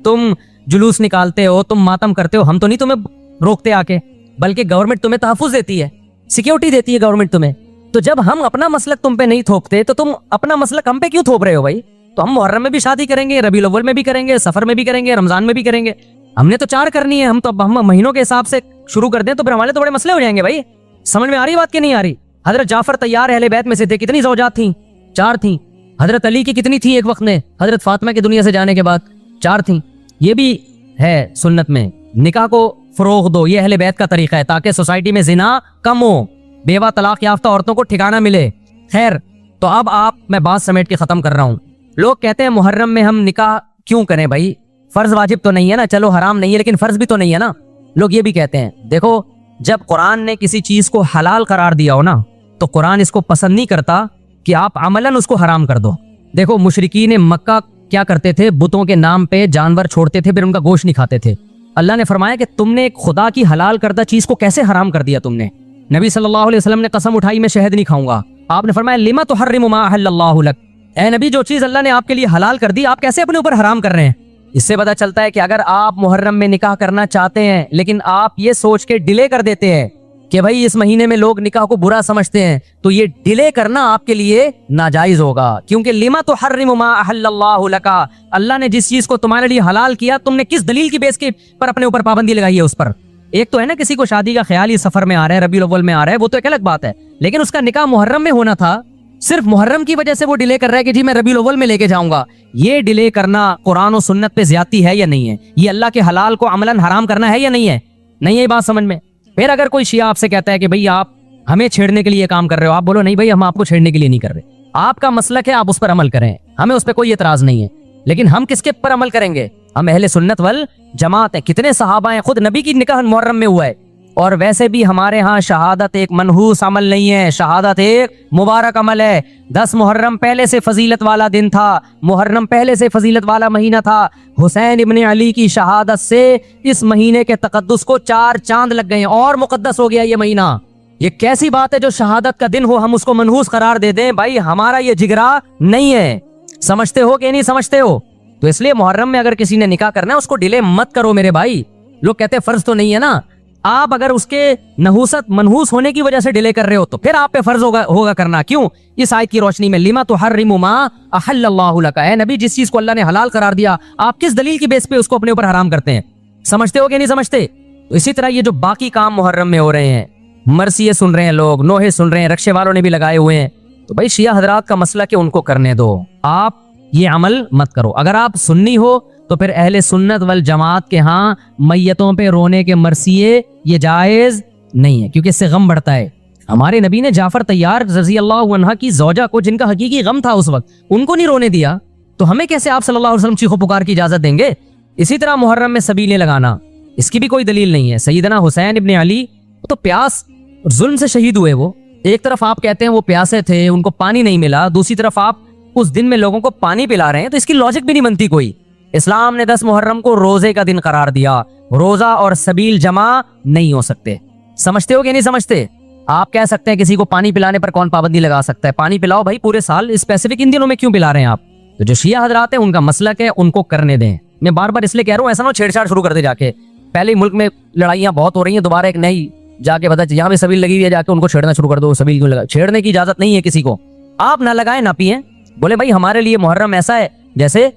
تم جلوس نکالتے ہو, تم ماتم کرتے ہو, ہم تو نہیں تمہیں روکتے آ کے, بلکہ گورنمنٹ تمہیں تحفظ دیتی ہے, سیکیورٹی دیتی ہے گورنمنٹ تمہیں. تو جب ہم اپنا مسلک تم پہ نہیں تھوپتے تو تم اپنا مسلک ہم پہ کیوں تھوپ رہے ہو بھائی. تو ہم محرم میں بھی شادی کریں گے, ربیع الاول میں بھی کریں گے, سفر میں بھی کریں گے, رمضان میں بھی کریں گے. ہم نے تو 4 کرنی ہے, ہم مہینوں کے حساب سے شروع کر دیں تو پھر ہمارے تو بڑے مسئلے ہو جائیں گے بھائی. سمجھ میں آ رہی بات کہ نہیں آ رہی. حضرت جعفر طیار اہل بیت میں سے تھے, کتنی زوجات تھیں, 4 تھیں. حضرت علی کی کتنی تھیں ایک وقت میں, حضرت فاطمہ کی دنیا سے جانے کے بعد 4 تھیں. یہ بھی ہے سنت میں, نکاح کو فروغ دو, یہ اہل بیت کا طریقہ ہے تاکہ سوسائٹی میں زنا کم ہو, بیوہ طلاق یافتہ عورتوں کو ٹھکانہ ملے. خیر, تو اب میں بات سمیٹ کے ختم کر رہا ہوں. لوگ کہتے ہیں محرم میں ہم نکاح کیوں کریں بھائی, فرض واجب تو نہیں ہے نا, چلو حرام نہیں ہے لیکن فرض بھی تو نہیں ہے نا. لوگ یہ بھی کہتے ہیں, دیکھو جب قرآن نے کسی چیز کو حلال قرار دیا ہو نا, تو قرآن اس کو پسند نہیں کرتا کہ آپ عملاً اس کو حرام کر دو. دیکھو مشرکین مکہ کیا کرتے تھے, بتوں کے نام پہ جانور چھوڑتے تھے, پھر ان کا گوشت نہیں کھاتے تھے. اللہ نے فرمایا کہ تم نے ایک خدا کی حلال کردہ چیز کو کیسے حرام کر دیا تم نے. نبی صلی اللہ علیہ وسلم نے قسم اٹھائی میں شہد نہیں کھاؤں گا. آپ نے فرمایا لما تحرم ما احل اللہ لک, اے نبی جو چیز اللہ نے آپ کے لیے حلال کر دی آپ کیسے اپنے اوپر حرام کر رہے ہیں. اس سے پتہ چلتا ہے کہ اگر آپ محرم میں نکاح کرنا چاہتے ہیں لیکن آپ یہ سوچ کے ڈیلے کر دیتے ہیں کہ بھائی اس مہینے میں لوگ نکاح کو برا سمجھتے ہیں, تو یہ ڈیلے کرنا آپ کے لیے ناجائز ہوگا. کیونکہ لما تحرم ما احل اللہ لک, اللہ نے جس چیز کو تمہارے لیے حلال کیا تم نے کس دلیل کی بیس کے پر اپنے اوپر پابندی لگائی ہے اس پر. ایک تو ہے نا کسی کو شادی کا خیال ہی سفر میں آ رہا ہے, ربیع الاول میں آ رہا ہے, وہ تو ایک الگ بات ہے, لیکن اس کا نکاح محرم میں ہونا تھا, صرف محرم کی وجہ سے وہ ڈیلے کر رہا ہے کہ جی میں ربیع الاول میں لے کے جاؤں گا. یہ ڈیلے کرنا قرآن و سنت پہ زیادتی ہے یا نہیں ہے؟ یہ اللہ کے حلال کو عملاً حرام کرنا ہے یا نہیں ہے؟ نہیں ہے بات سمجھ میں. پھر اگر کوئی شیعہ آپ سے کہتا ہے کہ بھئی آپ ہمیں چھیڑنے کے لیے کام کر رہے ہو. آپ بولو نہیں بھائی ہم آپ کو چھیڑنے کے لیے نہیں کر رہے, آپ کا مسلک ہے, آپ اس پر عمل کریں, ہمیں اس پہ کوئی اعتراض نہیں ہے. لیکن ہم کس کے پر عمل کریں گے؟ ہم اہل سنت والجماعت ہیں. کتنے صحابہ ہیں, خود نبی کی نکاح محرم میں ہوا ہے. اور ویسے بھی ہمارے ہاں شہادت ایک منحوس عمل نہیں ہے, شہادت ایک مبارک عمل ہے. 10 محرم پہلے سے فضیلت والا دن تھا, محرم پہلے سے فضیلت والا مہینہ تھا. حسین ابن علی کی شہادت سے اس مہینے کے تقدس کو 4 چاند لگ گئے ہیں اور مقدس ہو گیا یہ مہینہ. یہ کیسی بات ہے جو شہادت کا دن ہو ہم اس کو منحوس قرار دے دیں؟ بھائی ہمارا یہ جگرا نہیں ہے. سمجھتے ہو کہ نہیں سمجھتے ہو؟ تو اس لیے محرم میں اگر کسی نے نکاح کرنا ہے اس کو ڈیلے مت کرو میرے بھائی. لوگ کہتے ہیں فرض تو نہیں ہے نا, آپ اگر اس کے نحوست منحوس ہونے کی وجہ سے ڈیلے کر رہے ہو تو پھر آپ پہ فرض ہوگا کرنا. کیوں؟ اس آیت کی روشنی میں لما تحرم ما احل اللہ لک, اے نبی جس چیز کو اللہ نے حلال قرار دیا آپ کس دلیل کی بیس پہ اس کو اپنے اوپر حرام کرتے ہیں؟ سمجھتے ہو کہ نہیں سمجھتے؟ تو اسی طرح یہ جو باقی کام محرم میں ہو رہے ہیں, مرثیے سن رہے ہیں لوگ, نوحے سن رہے ہیں, رکشے والوں نے بھی لگائے ہوئے ہیں, تو بھائی شیعہ حضرات کا مسئلہ کہ ان کو کرنے دو, آپ یہ عمل مت کرو. اگر آپ سنی ہو تو پھر اہل سنت والجماعت کے ہاں میتوں پہ رونے کے مرثیے یہ جائز نہیں ہے, کیونکہ اس سے غم بڑھتا ہے. ہمارے نبی نے جعفر طیار رضی اللہ عنہ کی زوجہ کو, جن کا حقیقی غم تھا اس وقت, ان کو نہیں رونے دیا, تو ہمیں کیسے آپ صلی اللہ علیہ وسلم چیخو پکار کی اجازت دیں گے؟ اسی طرح محرم میں سبیلیں لگانا, اس کی بھی کوئی دلیل نہیں ہے. سیدنا حسین ابن علی تو پیاس اور ظلم سے شہید ہوئے. وہ ایک طرف آپ کہتے ہیں وہ پیاسے تھے, ان کو پانی نہیں ملا, دوسری طرف آپ اس دن میں لوگوں کو پانی پلا رہے ہیں, تو اس کی لاجک بھی نہیں بنتی کوئی. اسلام نے 10 محرم کو روزے کا دن قرار دیا, روزہ اور سبیل جمع نہیں ہو سکتے. سمجھتے ہو کہ نہیں سمجھتے؟ آپ کہہ سکتے ہیں کسی کو پانی پلانے پر کون پابندی لگا سکتا ہے؟ پانی پلاؤ بھائی پورے سال, اسپیسیفک ان دنوں میں کیوں پلا رہے ہیں آپ؟ تو جو شیعہ حضرات ہیں ان کا مسلک ہے, ان کو کرنے دیں. میں بار بار اس لیے کہہ رہا ہوں ایسا نہ چھیڑ چھاڑ شروع کر دے جا کے. پہلے ملک میں لڑائیاں بہت ہو رہی ہیں, دوبارہ ایک نئی جا کے بتا یہاں پہ سبیل لگی ہوئی ہے, جا کے ان کو چھیڑنا شروع کر دو. سبیل کیوں لگا؟ چھیڑنے کی اجازت نہیں ہے کسی کو. آپ نہ لگائیں نہ پیئیں, بولے بھائی ہمارے لیے محرم ایسا ہے جیسے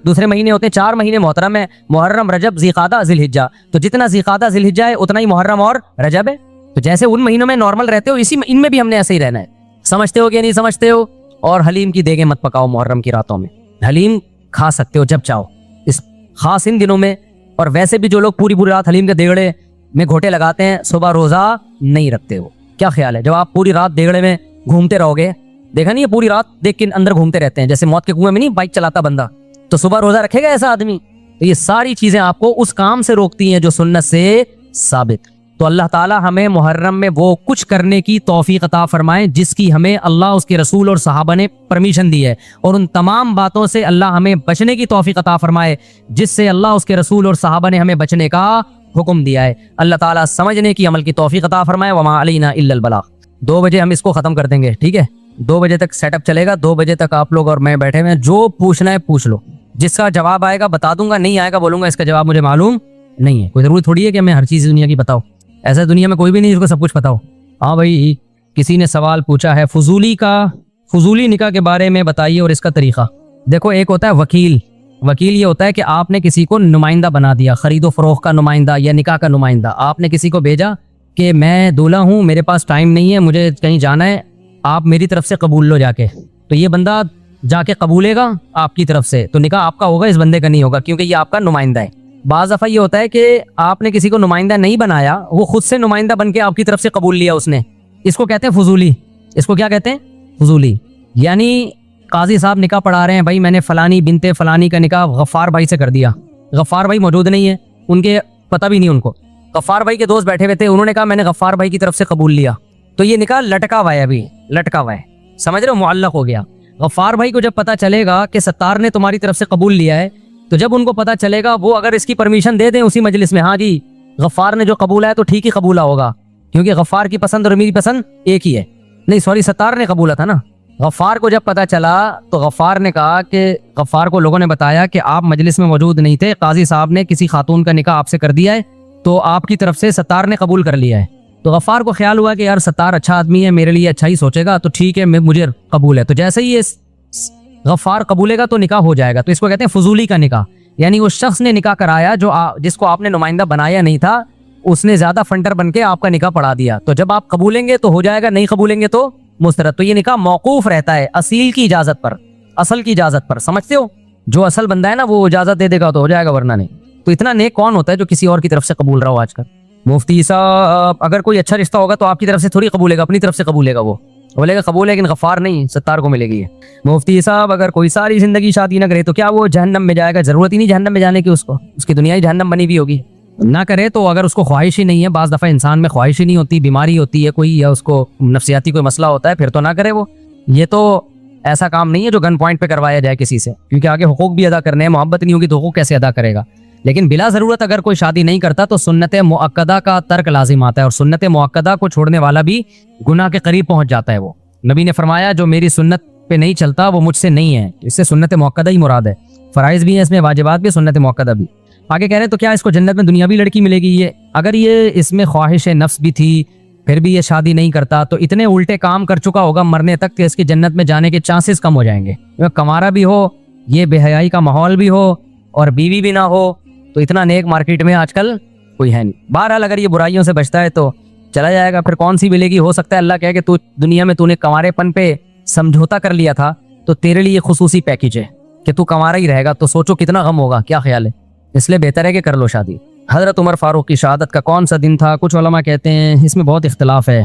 دوسرے مہینے ہوتے ہیں. 4 مہینے محترم ہے, محرم, رجب, ذی قعدہ, ذی الحجہ. تو جتنا ذی قعدہ ذی الحجہ ہے اتنا ہی محرم اور رجب ہے. تو جیسے ان مہینوں میں نارمل رہتے ہو ان میں بھی ہم نے ایسے ہی رہنا ہے. سمجھتے ہو کہ نہیں سمجھتے ہو؟ اور حلیم کی دیگیں مت پکاؤ محرم کی راتوں میں. حلیم کھا سکتے ہو جب چاہو, اس خاص ان دنوں میں. اور ویسے بھی جو لوگ پوری رات حلیم کے دیگڑے میں گھوٹے لگاتے ہیں, صبح روزہ نہیں رکھتے. ہو کیا خیال ہے جب آپ پوری رات دیگڑے میں گھومتے رہو گے؟ دیکھا نہیں, پوری رات دیکھ کے اندر گھومتے رہتے ہیں جیسے موت کے کنویں میں نہیں بائک چلاتا بندہ, تو صبح روزہ رکھے گا ایسا آدمی؟ تو یہ ساری چیزیں آپ کو اس کام سے روکتی ہیں جو سنت سے ثابت. تو اللہ تعالی ہمیں محرم میں وہ کچھ کرنے کی توفیق عطا فرمائے جس کی ہمیں اللہ, اس کے رسول اور صحابہ نے پرمیشن دی ہے, اور ان تمام باتوں سے اللہ ہمیں بچنے کی توفیق عطا فرمائے جس سے اللہ, اس کے رسول اور صحابہ نے ہمیں بچنے کا حکم دیا ہے. اللہ تعالیٰ سمجھنے کی, عمل کی توفیق عطا فرمائے. وما علینا الا البلاغ. 2 بجے ہم اس کو ختم کر دیں گے, ٹھیک ہے؟ 2 بجے تک سیٹ اپ چلے گا. 2 بجے تک آپ لوگ اور میں بیٹھے ہوئے ہیں, جو پوچھنا ہے پوچھ لو. جس کا جواب آئے گا بتا دوں گا, نہیں آئے گا بولوں گا اس کا جواب مجھے معلوم نہیں ہے. کوئی ضروری تھوڑی ہے کہ میں ہر چیز دنیا کی بتاؤں. ایسا دنیا میں کوئی بھی نہیں جس کو سب کچھ بتاؤ. ہاں بھائی, کسی نے سوال پوچھا ہے فضولی نکاح کے بارے میں بتائیے اور اس کا طریقہ. دیکھو, ایک ہوتا ہے وکیل. وکیل یہ ہوتا ہے کہ آپ نے کسی کو نمائندہ بنا دیا, خرید و فروخت کا نمائندہ یا نکاح کا نمائندہ. آپ نے کسی کو بھیجا کہ میں دولہا ہوں, میرے پاس ٹائم نہیں ہے, مجھے کہیں جانا ہے, آپ میری طرف سے قبول لو جا کے. تو یہ بندہ جا کے قبولے گا آپ کی طرف سے, تو نکاح آپ کا ہوگا, اس بندے کا نہیں ہوگا, کیونکہ یہ آپ کا نمائندہ ہے. بعض دفعہ یہ ہوتا ہے کہ آپ نے کسی کو نمائندہ نہیں بنایا, وہ خود سے نمائندہ بن کے آپ کی طرف سے قبول لیا اس نے. اس کو کہتے ہیں فضولی. اس کو کیا کہتے ہیں؟ فضولی. یعنی قاضی صاحب نکاح پڑھا رہے ہیں, بھائی میں نے فلانی بنت فلانی کا نکاح غفار بھائی سے کر دیا. غفار بھائی موجود نہیں ہے, ان کے پتہ بھی نہیں ان کو. غفار بھائی کے دوست بیٹھے ہوئے تھے, انہوں نے کہا میں نے غفار بھائی کی طرف سے قبول لیا. تو یہ نکاح لٹکا ہوا ہے, ابھی لٹکا ہوا ہے, سمجھ رہے ہو, معلق ہو گیا. غفار بھائی کو جب پتہ چلے گا کہ ستار نے تمہاری طرف سے قبول لیا ہے, تو جب ان کو پتہ چلے گا, وہ اگر اس کی پرمیشن دے دیں اسی مجلس میں, ہاں جی غفار نے جو قبولا ہے تو ٹھیک ہی قبولا ہوگا, کیونکہ غفار کی پسند اور میری پسند ایک ہی ہے. نہیں سوری, ستار نے قبولا تھا نا. غفار کو جب پتہ چلا تو غفار نے کہا کہ غفار کو لوگوں نے بتایا کہ آپ مجلس میں موجود نہیں تھے, قاضی صاحب نے کسی خاتون کا نکاح آپ سے کر دیا ہے, تو آپ کی طرف سے ستار نے قبول کر لیا ہے. تو غفار کو خیال ہوا کہ یار ستار اچھا آدمی ہے, میرے لیے اچھا ہی سوچے گا, تو ٹھیک ہے مجھے قبول ہے. تو جیسے ہی یہ غفار قبولے گا تو نکاح ہو جائے گا. تو اس کو کہتے ہیں فضولی کا نکاح. یعنی اس شخص نے نکاح کرایا جس کو آپ نے نمائندہ بنایا نہیں تھا, اس نے زیادہ فنڈر بن کے آپ کا نکاح پڑھا دیا. تو جب آپ قبولیں گے تو ہو جائے گا, نہیں قبولیں گے تو مسترد. تو یہ نکاح موقوف رہتا ہے اصیل کی اجازت پر, اصل کی اجازت پر. سمجھتے ہو, جو اصل بندہ ہے نا وہ اجازت دے دے گا تو ہو جائے گا, ورنہ نہیں. تو اتنا نیک کون ہوتا ہے جو کسی اور کی طرف سے قبول رہا ہو آج کل؟ مفتی صاحب اگر کوئی اچھا رشتہ ہوگا تو آپ کی طرف سے تھوڑی قبولے گا، اپنی طرف سے قبولے گا، وہ بولے گا قبول ہے لیکن غفار نہیں، ستار کو ملے گی۔ مفتی صاحب اگر کوئی ساری زندگی شادی نہ کرے تو کیا وہ جہنم میں جائے گا؟ ضرورت ہی نہیں جہنم میں جانے کی، اس کی دنیا ہی جہنم بنی ہوئی ہوگی۔ نہ کرے تو اگر اس کو خواہش ہی نہیں ہے، بعض دفعہ انسان میں خواہش ہی نہیں ہوتی، بیماری ہوتی ہے کوئی، یا اس کو نفسیاتی کوئی مسئلہ ہوتا ہے، پھر تو نہ کرے وہ۔ یہ تو ایسا کام نہیں ہے جو گن پوائنٹ پہ کروایا جائے کسی سے، کیونکہ آگے حقوق بھی ادا کرنے ہیں، محبت نہیں ہوگی تو حقوق کیسے ادا کرے گا؟ لیکن بلا ضرورت اگر کوئی شادی نہیں کرتا تو سنت مؤکدہ کا ترک لازم آتا ہے، اور سنت مؤکدہ کو چھوڑنے والا بھی گناہ کے قریب پہنچ جاتا ہے۔ وہ نبی نے فرمایا جو میری سنت پہ نہیں چلتا وہ مجھ سے نہیں ہے، اس سے سنت مؤکدہ ہی مراد ہے، فرائض بھی ہیں اس میں، واجبات بھی، سنت مؤکدہ بھی۔ آگے کہہ رہے ہیں تو کیا اس کو جنت میں دنیاوی لڑکی ملے گی؟ یہ اگر یہ اس میں خواہش نفس بھی تھی پھر بھی یہ شادی نہیں کرتا تو اتنے الٹے کام کر چکا ہوگا مرنے تک کہ اس کی جنت میں جانے کے چانسز کم ہو جائیں گے۔ کمارا بھی ہو، یہ بے حیائی کا ماحول بھی ہو، اور بیوی بھی نہ ہو، تو اتنا نیک مارکیٹ میں آج کل کوئی ہے نہیں۔ بہرحال اگر یہ برائیوں سے بچتا ہے تو چلا جائے گا، پھر کون سی ملے گی؟ ہو سکتا ہے اللہ کہے کہ تو دنیا میں تو نے کنوارے پن پہ سمجھوتا کر لیا تھا تو تیرے لیے خصوصی پیکیج ہے کہ تو کنوارا ہی رہے گا، تو سوچو کتنا غم ہوگا، کیا خیال ہے؟ اس لیے بہتر ہے کہ کر لو شادی۔ حضرت عمر فاروق کی شہادت کا کون سا دن تھا؟ کچھ علماء کہتے ہیں اس میں بہت اختلاف ہے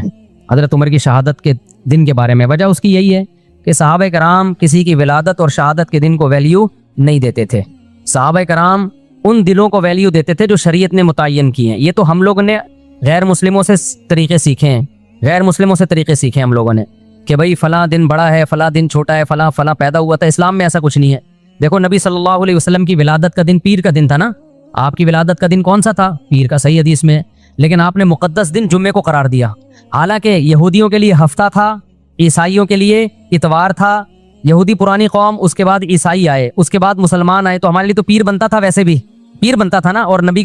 حضرت عمر کی شہادت کے دن کے بارے میں۔ وجہ اس کی یہی ہے کہ صحابہ کرام کسی کی ولادت اور شہادت کے دن کو ویلیو نہیں دیتے تھے۔ صحابہ کرام ان دنوں کو ویلیو دیتے تھے جو شریعت نے متعین کی ہیں۔ یہ تو ہم لوگوں نے غیر مسلموں سے طریقے سیکھے ہیں، ہم لوگوں نے کہ بھئی فلاں دن بڑا ہے، فلاں دن چھوٹا ہے، فلاں پیدا ہوا تھا۔ اسلام میں ایسا کچھ نہیں ہے۔ دیکھو نبی صلی اللہ علیہ وسلم کی ولادت کا دن پیر کا دن تھا نا، آپ کی ولادت کا دن کون سا تھا؟ پیر کا، صحیح حدیث میں، لیکن آپ نے مقدس دن جمعے کو قرار دیا۔ حالانکہ یہودیوں کے لیے ہفتہ تھا، عیسائیوں کے لیے اتوار تھا۔ یہودی پرانی قوم، اس کے بعد عیسائی آئے، اس کے بعد مسلمان آئے، تو ہمارے لیے تو پیر بنتا تھا، ویسے بھی پیر بنتا تھا نا، اور نبی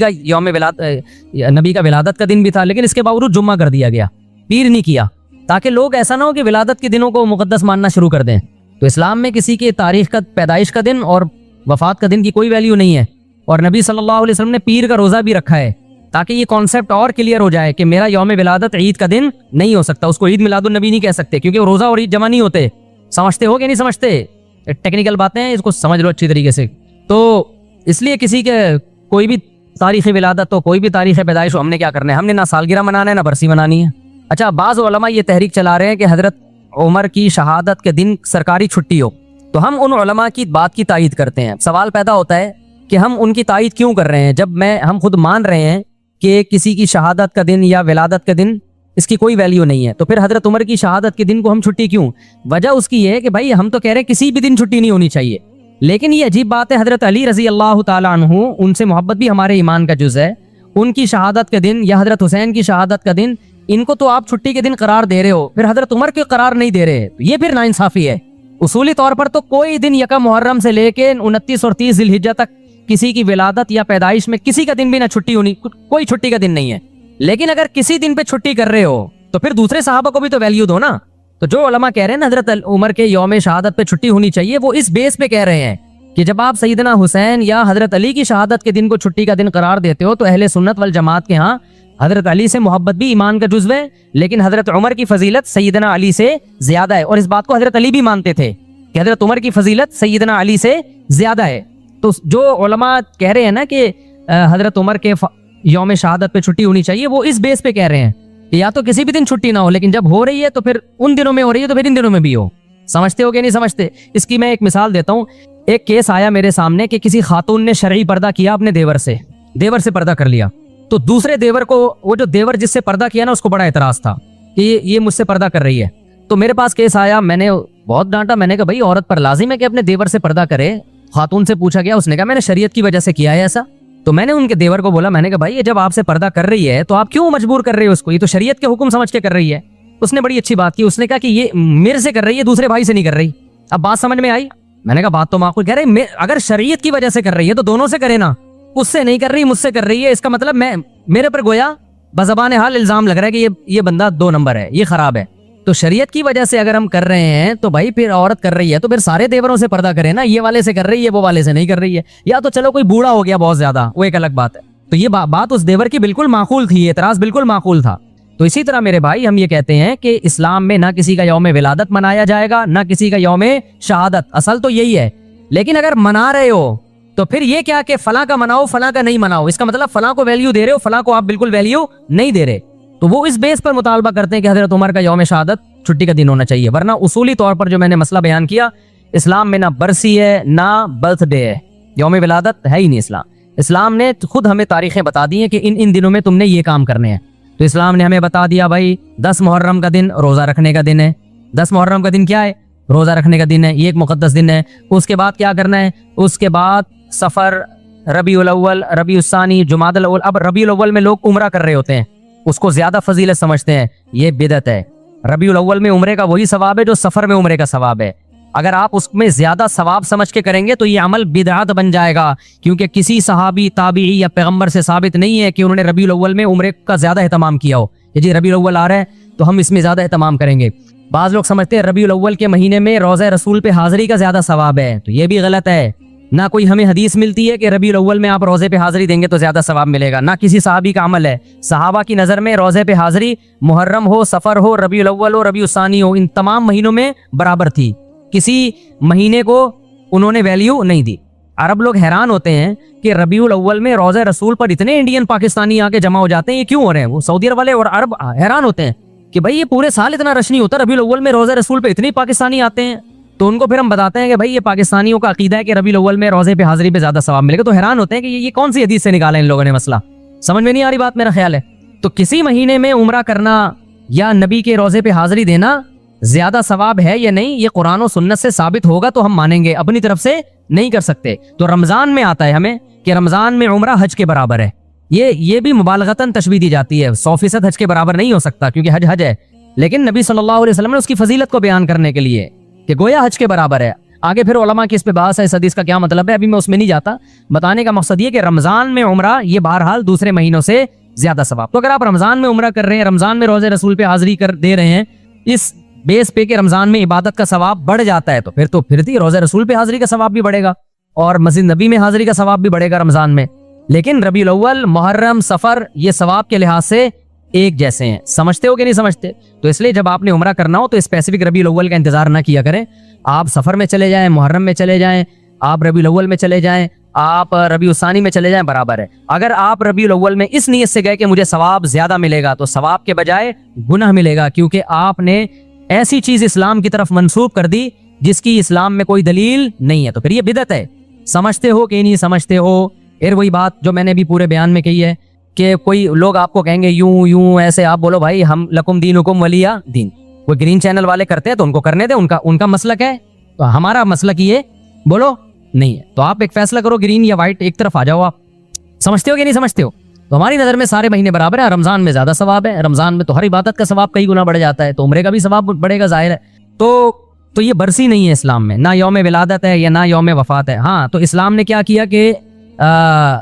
کا ولادت کا دن بھی تھا، لیکن اس کے باوجود جمعہ کر دیا گیا، پیر نہیں کیا، تاکہ لوگ ایسا نہ ہو کہ ولادت کے دنوں کو مقدس ماننا شروع کر دیں۔ تو اسلام میں کسی کی تاریخ کا، پیدائش کا دن اور وفات کا دن کی کوئی ویلیو نہیں ہے، اور نبی صلی اللہ علیہ وسلم نے پیر کا روزہ بھی رکھا ہے تاکہ یہ کانسیپٹ اور کلیئر ہو جائے کہ میرا یوم ولادت عید کا دن نہیں ہو سکتا، اس کو عید میلاد النبی نہیں کہہ سکتے، کیونکہ وہ روزہ اور عید جمع نہیں ہوتے۔ سمجھتے ہو کہ نہیں سمجھتے؟ ٹیکنیکل باتیں ہیں، اس کو سمجھ لو اچھی طریقے سے۔ تو اس لیے کسی کے کوئی بھی تاریخ ولادت ہو، کوئی بھی تاریخ پیدائش ہو، ہم نے کیا کرنا ہے؟ ہم نے نہ سالگرہ منانا ہے نہ برسی منانی ہے۔ اچھا، بعض علماء یہ تحریک چلا رہے ہیں کہ حضرت عمر کی شہادت کے دن سرکاری چھٹی ہو، تو ہم ان علماء کی بات کی تائید کرتے ہیں۔ سوال پیدا ہوتا ہے کہ ہم ان کی تائید کیوں کر رہے ہیں جب ہم خود مان رہے ہیں کہ کسی کی شہادت کا دن یا ولادت کا دن اس کی کوئی ویلیو نہیں ہے، تو پھر حضرت عمر کی شہادت کے دن کو ہم چھٹی کیوں؟ وجہ اس کی یہ ہے کہ بھائی ہم تو کہہ رہے ہیں کسی بھی دن چھٹی نہیں ہونی چاہیے، لیکن یہ عجیب بات ہے، حضرت علی رضی اللہ تعالیٰ عنہ، ان سے محبت بھی ہمارے ایمان کا جز ہے، ان کی شہادت کے دن یا حضرت حسین کی شہادت کا دن، ان کو تو آپ چھٹی کے دن قرار دے رہے ہو، پھر حضرت عمر کے قرار نہیں دے رہے، تو یہ پھر ناانصافی ہے۔ اصولی طور پر تو کوئی دن یکم محرم سے لے کے 29 اور 30 ذی الحجہ تک کسی کی ولادت یا پیدائش میں کسی کا دن بھی نہ چھٹی ہونی، کوئی چھٹی کا دن نہیں ہے، لیکن اگر کسی دن پہ چھٹی کر رہے ہو تو پھر دوسرے صحابہ کو بھی تو ویلیو دو نا۔ تو جو علماء کہہ رہے ہیں نا حضرت عمر کے یوم شہادت پہ چھٹی ہونی چاہیے، وہ اس بیس پہ کہہ رہے ہیں کہ جب آپ سیدنا حسین یا حضرت علی کی شہادت کے دن کو چھٹی کا دن قرار دیتے ہو تو اہل سنت والجماعت کے ہاں حضرت علی سے محبت بھی ایمان کا جزو ہے، لیکن حضرت عمر کی فضیلت سیدنا علی سے زیادہ ہے، اور اس بات کو حضرت علی بھی مانتے تھے کہ حضرت عمر کی فضیلت سیدنا علی سے زیادہ ہے۔ تو جو علماء کہہ رہے ہیں نا کہ حضرت عمر کے یوم شہادت پہ چھٹی ہونی چاہیے، وہ اس بیس پہ کہہ رہے ہیں کہ یا تو کسی بھی دن چھٹی نہ ہو، لیکن جب ہو رہی ہے تو پھر ان دنوں میں ہو رہی ہے تو پھر ان دنوں میں بھی ہو۔ سمجھتے ہو کہ نہیں سمجھتے؟ اس کی میں ایک مثال دیتا ہوں۔ ایک کیس آیا میرے سامنے کہ کسی خاتون نے شرعی پردہ کیا اپنے دیور سے پردہ کر لیا، تو دوسرے دیور کو، وہ جو دیور جس سے پردہ کیا نا، اس کو بڑا اعتراض تھا کہ یہ مجھ سے پردہ کر رہی ہے۔ تو میرے پاس کیس آیا، میں نے بہت ڈانٹا، میں نے کہا بھائی عورت پر لازم ہے کہ اپنے دیور سے پردہ کرے۔ خاتون سے پوچھا گیا، اس نے کہا میں نے شریعت کی وجہ سے کیا ہے ایسا۔ تو میں نے ان کے دیور کو بولا، میں نے کہا بھائی یہ جب آپ سے پردہ کر رہی ہے تو آپ کیوں مجبور کر رہے ہو اس کو؟ یہ تو شریعت کے حکم سمجھ کے کر رہی ہے۔ اس نے بڑی اچھی بات کی، اس نے کہا کہ یہ میرے سے کر رہی ہے، دوسرے بھائی سے نہیں کر رہی۔ اب بات سمجھ میں آئی؟ میں نے کہا بات تو معقول، کہہ رہے اگر شریعت کی وجہ سے کر رہی ہے تو دونوں سے کرے نا، اس سے نہیں کر رہی، مجھ سے کر رہی ہے، اس کا مطلب میرے پر گویا بزبان حال الزام لگ رہا ہے کہ یہ بندہ 2 نمبر ہے، یہ خراب ہے۔ تو شریعت کی وجہ سے اگر ہم کر رہے ہیں تو بھائی پھر عورت کر رہی ہے تو پھر سارے دیوروں سے پردہ کرے نا، یہ والے سے کر رہی ہے، وہ والے سے نہیں کر رہی ہے، یا تو چلو کوئی بوڑھا ہو گیا بہت زیادہ، وہ ایک الگ بات ہے۔ تو یہ بات اس دیور کی بالکل معقول تھی، اعتراض بالکل معقول تھا۔ تو اسی طرح میرے بھائی ہم یہ کہتے ہیں کہ اسلام میں نہ کسی کا یوم ولادت منایا جائے گا، نہ کسی کا یوم شہادت، اصل تو یہی ہے۔ لیکن اگر منا رہے ہو تو پھر یہ کیا کہ فلاں کا مناؤ فلاں کا نہیں مناؤ، اس کا مطلب فلاں کو ویلیو دے رہے ہو، فلاں کو آپ بالکل ویلیو نہیں دے رہے. تو وہ اس بیس پر مطالبہ کرتے ہیں کہ حضرت عمر کا یوم شہادت چھٹی کا دن ہونا چاہیے. ورنہ اصولی طور پر جو میں نے مسئلہ بیان کیا، اسلام میں نہ برسی ہے نہ برتھ ڈے ہے، یوم ولادت ہے ہی نہیں. اسلام نے خود ہمیں تاریخیں بتا دی ہیں کہ ان دنوں میں تم نے یہ کام کرنے ہیں. تو اسلام نے ہمیں بتا دیا بھائی 10 محرم کا دن روزہ رکھنے کا دن ہے. 10 محرم کا دن کیا ہے؟ روزہ رکھنے کا دن ہے. یہ ایک مقدس دن ہے. اس کے بعد کیا کرنا ہے؟ اس کے بعد سفر، ربیع الاول، ربیع الثانی، جمادی الاول. اب ربیع الاول میں لوگ عمرہ کر رہے ہوتے ہیں، اس کو زیادہ فضیلت سمجھتے ہیں، یہ بدعت ہے. ربیع الاول میں عمرے کا وہی ثواب ہے جو سفر میں عمرے کا ثواب ہے. اگر آپ اس میں زیادہ ثواب سمجھ کے کریں گے تو یہ عمل بدعت بن جائے گا، کیونکہ کسی صحابی، تابعی یا پیغمبر سے ثابت نہیں ہے کہ انہوں نے ربیع الاول میں عمرے کا زیادہ اہتمام کیا ہو کہ جی ربیع الاول آ رہا ہے تو ہم اس میں زیادہ اہتمام کریں گے. بعض لوگ سمجھتے ہیں ربیع الاول کے مہینے میں روضہ رسول پہ حاضری کا زیادہ ثواب ہے، تو یہ بھی غلط ہے. نہ کوئی ہمیں حدیث ملتی ہے کہ ربیع الاول میں آپ روزے پہ حاضری دیں گے تو زیادہ ثواب ملے گا، نہ کسی صحابی کا عمل ہے. صحابہ کی نظر میں روزے پہ حاضری محرم ہو، سفر ہو، ربیع الاول ہو، ربیع الثانی ہو، ان تمام مہینوں میں برابر تھی. کسی مہینے کو انہوں نے ویلیو نہیں دی. عرب لوگ حیران ہوتے ہیں کہ ربیع الاول میں روزہ رسول پر اتنے انڈین پاکستانی آ کے جمع ہو جاتے ہیں، یہ کیوں ہو رہے ہیں؟ وہ سعودی عرب والے اور عرب حیران ہوتے ہیں کہ بھائی یہ پورے سال اتنا رش نہیں ہوتا، ربیع الاول میں روزہ رسول پہ اتنے پاکستانی آتے ہیں. تو ان کو پھر ہم بتاتے ہیں کہ بھائی یہ پاکستانیوں کا عقیدہ ہے کہ ربیع الاول میں روزے پہ حاضری پہ زیادہ ثواب ملے گا. تو حیران ہوتے ہیں کہ یہ کون سی حدیث سے نکالا ان لوگوں نے مسئلہ، سمجھ میں نہیں آ رہی بات، میرا خیال ہے. تو کسی مہینے میں عمرہ کرنا یا نبی کے روزے پہ حاضری دینا زیادہ ثواب ہے یا نہیں، یہ قرآن و سنت سے ثابت ہوگا تو ہم مانیں گے، اپنی طرف سے نہیں کر سکتے. تو رمضان میں آتا ہے ہمیں کہ رمضان میں عمرہ حج کے برابر ہے. یہ بھی مبالغتاً تشبیہ دی جاتی ہے، 100% حج کے برابر نہیں ہو سکتا کیونکہ حج حج ہے، لیکن نبی صلی اللہ علیہ وسلم نے اس کی فضیلت کو بیان کرنے کے لیے کہ گویا حج کے برابر ہے. آگے پھر علماء کی اس پہ بحث ہے، اس حدیث کا کیا مطلب ہے، ابھی میں اس میں نہیں جاتا. بتانے کا مقصد یہ کہ رمضان میں عمرہ یہ بہرحال دوسرے مہینوں سے زیادہ ثواب. تو اگر آپ رمضان میں عمرہ کر رہے ہیں، رمضان میں روزے رسول پہ حاضری کر دے رہے ہیں، اس بیس پہ کہ رمضان میں عبادت کا ثواب بڑھ جاتا ہے، تو پھر روزہ رسول پہ حاضری کا ثواب بھی بڑھے گا اور مسجد نبی میں حاضری کا ثواب بھی بڑھے گا رمضان میں. لیکن ربیع الاول، محرم، سفر یہ ثواب کے لحاظ سے ایک جیسے ہیں. سمجھتے ہو کہ نہیں سمجھتے؟ تو اس لیے جب آپ نے عمرہ کرنا ہو تو اسپیسیفک ربیع الاول کا انتظار نہ کیا کریں. آپ سفر میں چلے جائیں، محرم میں چلے جائیں، آپ ربیع الاول میں چلے جائیں، آپ ربیع الثانی میں چلے جائیں، برابر ہے. اگر آپ ربیع الاول میں اس نیت سے گئے کہ مجھے ثواب زیادہ ملے گا تو ثواب کے بجائے گناہ ملے گا، کیونکہ آپ نے ایسی چیز اسلام کی طرف منسوب کر دی جس کی اسلام میں کوئی دلیل نہیں ہے. تو پھر یہ بدعت ہے. سمجھتے ہو کہ نہیں سمجھتے ہو؟ پھر وہی بات جو میں نے بھی پورے بیان میں کہی ہے کہ کوئی لوگ آپ کو کہیں گے یوں ایسے، آپ بولو بھائی ہم لکم دینکم ولی دین. وہ گرین چینل والے کرتے ہیں تو ان کو کرنے دیں، ان کا مسلک ہے. تو ہمارا مسلک یہ بولو نہیں ہے. تو آپ ایک فیصلہ کرو، گرین یا وائٹ، ایک طرف آ جاؤ. آپ سمجھتے ہو کہ نہیں سمجھتے ہو؟ تو ہماری نظر میں سارے مہینے برابر ہیں. رمضان میں زیادہ ثواب ہے، رمضان میں تو ہر عبادت کا ثواب کئی گنا بڑھ جاتا ہے، تو عمرے کا بھی ثواب بڑھے گا، ظاہر ہے. تو یہ برسی نہیں ہے اسلام میں، نہ یوم ولادت ہے یا نہ یوم وفات ہے. ہاں تو اسلام نے کیا کیا کہ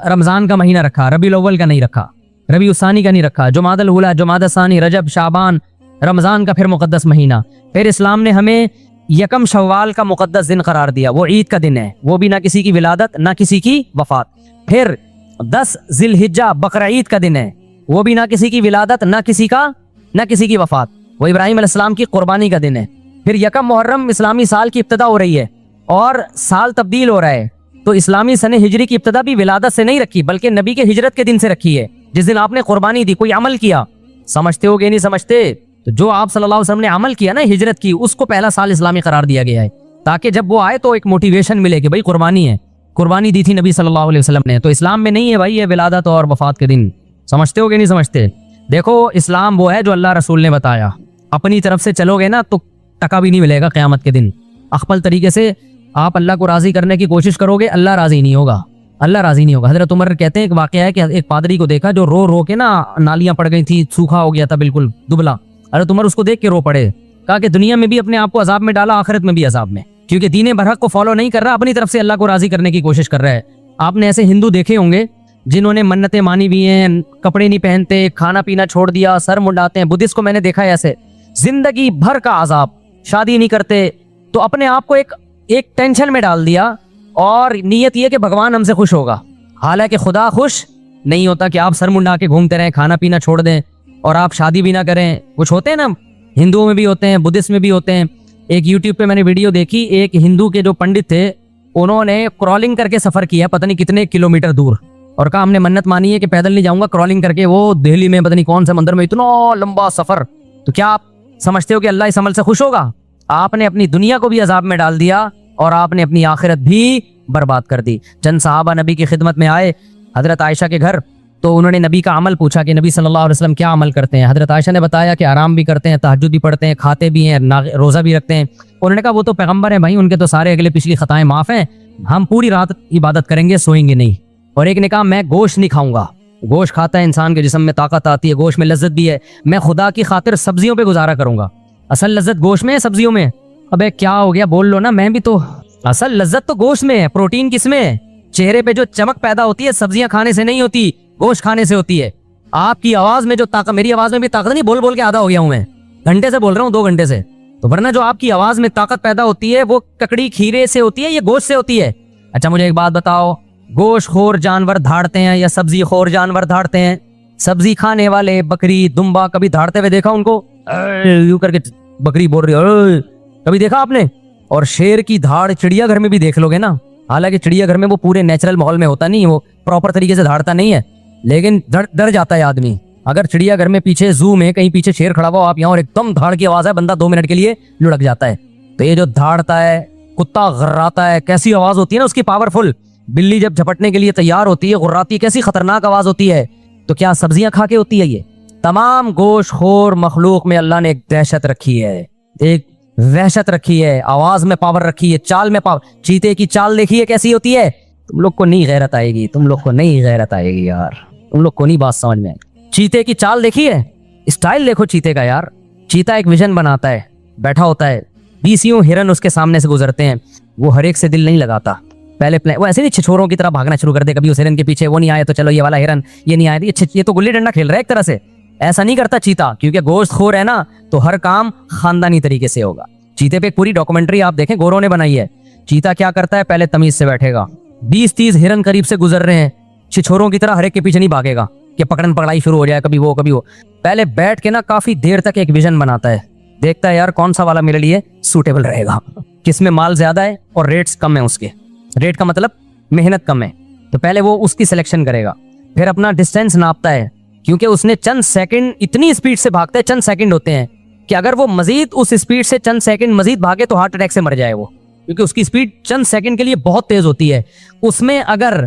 رمضان کا مہینہ رکھا، ربیع الاول کا نہیں رکھا، ربیع الثانی کا نہیں رکھا، جمادی الاولی، جمادی الثانی، رجب، شعبان، رمضان کا پھر مقدس مہینہ. پھر اسلام نے ہمیں یکم شوال کا مقدس دن قرار دیا، وہ عید کا دن ہے، وہ بھی نہ کسی کی ولادت نہ کسی کی وفات. پھر 10 ذی الحجہ بقرہ عید کا دن ہے، وہ بھی نہ کسی کی ولادت نہ کسی کی وفات، وہ ابراہیم علیہ السلام کی قربانی کا دن ہے. پھر یکم محرم اسلامی سال کی ابتدا ہو رہی ہے اور سال تبدیل ہو رہا ہے، تو اسلامی سنہ ہجری کی ابتدا بھی ولادت سے نہیں رکھی بلکہ نبی کے ہجرت کے دن سے رکھی ہے، جس دن آپ نے قربانی دی، کوئی عمل کیا. سمجھتے ہو کہ نہیں سمجھتے؟ تو جو آپ صلی اللہ علیہ وسلم نے عمل کیا نا ہجرت کی، اس کو پہلا سال اسلامی قرار دیا گیا ہے تاکہ جب وہ آئے تو ایک موٹیویشن ملے کہ بھائی قربانی ہے، قربانی دی تھی نبی صلی اللہ علیہ وسلم نے. تو اسلام میں نہیں ہے بھائی یہ ولادت اور وفات کے دن. سمجھتے ہو کہ نہیں سمجھتے؟ دیکھو اسلام وہ ہے جو اللہ رسول نے بتایا، اپنی طرف سے چلو گے نا تو ٹکا بھی نہیں ملے گا قیامت کے دن. اخپل طریقے سے آپ اللہ کو راضی کرنے کی کوشش کرو گے، اللہ راضی نہیں ہوگا، اللہ راضی نہیں ہوگا. حضرت عمر کہتے ہیں ایک واقعہ ہے کہ ایک پادری کو دیکھا جو رو رو کے نا نالیاں پڑ گئی تھی، سوکھا ہو گیا تھا بالکل دبلا. حضرت عمر اس کو دیکھ کے رو پڑے، کہا کہ دنیا میں بھی اپنے آپ کو عذاب میں ڈالا، آخرت میں بھی عذاب میں، کیونکہ دین برحق کو فالو نہیں کر رہا، اپنی طرف سے اللہ کو راضی کرنے کی کوشش کر رہا ہے. آپ نے ایسے ہندو دیکھے ہوں گے جنہوں نے منتیں مانی بھی ہیں، کپڑے نہیں پہنتے، کھانا پینا چھوڑ دیا، سر منڈاتے ہیں. بدھسٹ کو میں نے دیکھا ہے ایسے، زندگی بھر کا عذاب، شادی نہیں کرتے، تو اپنے آپ کو ایک ٹینشن میں ڈال دیا اور نیت یہ کہ بھگوان ہم سے خوش ہوگا. حالانکہ خدا خوش نہیں ہوتا کہ آپ سر منڈا کے گھومتے رہیں، کھانا پینا چھوڑ دیں اور آپ شادی بھی نہ کریں. کچھ ہوتے ہیں نا، ہندوؤں میں بھی ہوتے ہیں، بدھسٹ میں بھی ہوتے ہیں. ایک یوٹیوب پہ میں نے ویڈیو دیکھی، ایک ہندو کے جو پنڈت تھے انہوں نے کرالنگ کر کے سفر کیا پتہ نہیں کتنے کلومیٹر دور, اور کہا ہم نے منت مانی ہے کہ پیدل نہیں جاؤں گا, کرالنگ کر کے وہ دہلی میں پتہ نہیں کون سے مندر میں, اتنا لمبا سفر. تو کیا آپ سمجھتے ہو کہ اللہ اس عمل سے خوش ہوگا؟ آپ نے اپنی دنیا کو بھی عذاب میں ڈال دیا اور آپ نے اپنی آخرت بھی برباد کر دی. چند صحابہ نبی کی خدمت میں آئے حضرت عائشہ کے گھر, تو انہوں نے نبی کا عمل پوچھا کہ نبی صلی اللہ علیہ وسلم کیا عمل کرتے ہیں. حضرت عائشہ نے بتایا کہ آرام بھی کرتے ہیں, تہجد بھی پڑھتے ہیں, کھاتے بھی ہیں, روزہ بھی رکھتے ہیں. انہوں نے کہا وہ تو پیغمبر ہیں بھائی, ان کے تو سارے اگلے پچھلی خطائیں معاف ہیں, ہم پوری رات عبادت کریں گے, سوئیں گے نہیں. اور ایک نے کہا میں گوشت نہیں کھاؤں گا, گوشت کھاتا ہے انسان کے جسم میں طاقت آتی ہے, گوشت میں لذت بھی ہے, میں خدا کی خاطر سبزیوں پہ گزارا کروں گا. اصل لذت گوشت میں ہے سبزیوں میں؟ ابے کیا ہو گیا, بول لو نا, میں بھی تو, اصل لذت تو گوشت میں ہے, پروٹین کس میں ہے؟ چہرے پہ جو چمک پیدا ہوتی ہے سبزیاں کھانے سے نہیں ہوتی, گوشت کھانے سے ہوتی ہے. آپ کی آواز میں جو طاقت, میری آواز میں بھی طاقت نہیں, بول بول کے آدھا ہو گیا ہوں میں, گھنٹے سے بول رہا ہوں, 2 گھنٹے سے. تو ورنہ جو آپ کی آواز میں طاقت پیدا ہوتی ہے وہ ککڑی کھیرے سے ہوتی ہے, یہ گوشت سے ہوتی ہے. اچھا مجھے ایک بات بتاؤ, گوشت خور جانور دھاڑتے ہیں یا سبزی خور جانور دھاڑتے ہیں؟ سبزی کھانے والے بکری دمبا کبھی دھاڑتے ہوئے دیکھا ان کو؟ یوں کر کے بکری بول رہی ہے, کبھی دیکھا آپ نے؟ اور شیر کی دھاڑ چڑیا گھر میں بھی دیکھ لو گے نا, حالانکہ چڑیا گھر میں وہ پورے نیچرل ماحول میں ہوتا نہیں, وہ پراپر طریقے سے دھاڑتا نہیں ہے, لیکن ڈر جاتا ہے آدمی. اگر چڑیا گھر میں پیچھے زو میں کہیں پیچھے شیر کھڑا ہوا آپ یہاں اور ایک دم دھاڑ کی آواز ہے, بندہ 2 منٹ کے لیے لڑک جاتا ہے. تو یہ جو دھاڑتا ہے, کتا غراتا ہے, کیسی آواز ہوتی ہے نا اس کی, پاورفل. بلی جب جھپٹنے کے لیے تیار ہوتی ہے غراتی, کیسی خطرناک آواز ہوتی ہے. تو کیا سبزیاں کھا کے ہوتی ہے یہ؟ تمام گوشت خور مخلوق میں اللہ نے ایک دہشت رکھی ہے, ایک وحشت رکھی ہے, آواز میں پاور رکھی ہے, چال میں پاور. چیتے کی چال دیکھیے کیسی ہوتی ہے. تم لوگ کو نہیں غیرت آئے گی, تم لوگ کو نہیں غیرت آئے گی یار, تم لوگ کو نہیں بات سمجھ میں آئے گی. چیتے کی چال دیکھی ہے, اسٹائل دیکھو چیتے کا یار. چیتا ایک ویژن بناتا ہے, بیٹھا ہوتا ہے, 20 ہرن اس کے سامنے سے گزرتے ہیں, وہ ہر ایک سے دل نہیں لگاتا. پہلے وہ ایسے نہیں چھچوروں کی طرح بھاگنا شروع کر دے, کبھی اس ہرن کے پیچھے وہ نہیں آئے تو چلو یہ والا ہرن, یہ نہیں آئے یہ تو گلی ڈنڈا کھیل رہا ہے ایک طرح سے. ایسا نہیں کرتا چیتا, کیونکہ گوشت خور ہے نا, تو ہر کام خاندانی طریقے سے ہوگا. چیتے پہ ایک پوری ڈاکومنٹری آپ دیکھیں, گوروں نے بنائی ہے. چیتا کیا کرتا ہے, پہلے تمیز سے بیٹھے گا, 20-30 ہرن قریب سے گزر رہے ہیں, چھچوروں کی طرح ہر ایک کے پیچھے نہیں بھاگے گا کہ پکڑن پکڑائی شروع ہو جائے, کبھی وہ کبھی وہ. پہلے بیٹھ کے نا کافی دیر تک ایک ویژن بناتا ہے, دیکھتا ہے یار کون سا والا میرے لیے سوٹیبل رہے گا, کس میں مال زیادہ ہے اور ریٹس کم ہے, اس کے ریٹ کا مطلب محنت کم ہے, تو پہلے وہ اس کی سلیکشن کرے گا. پھر اپنا ڈسٹینس ناپتا ہے, کیونکہ اس نے چند سیکنڈ اتنی اسپیڈ سے بھاگتا ہے, چند سیکنڈ ہوتے ہیں کہ اگر وہ مزید اس اسپیڈ سے چند سیکنڈ مزید بھاگے تو ہارٹ اٹیک سے مر جائے وہ, کیونکہ اس کی اسپیڈ چند سیکنڈ کے لیے بہت تیز ہوتی ہے. اس میں اگر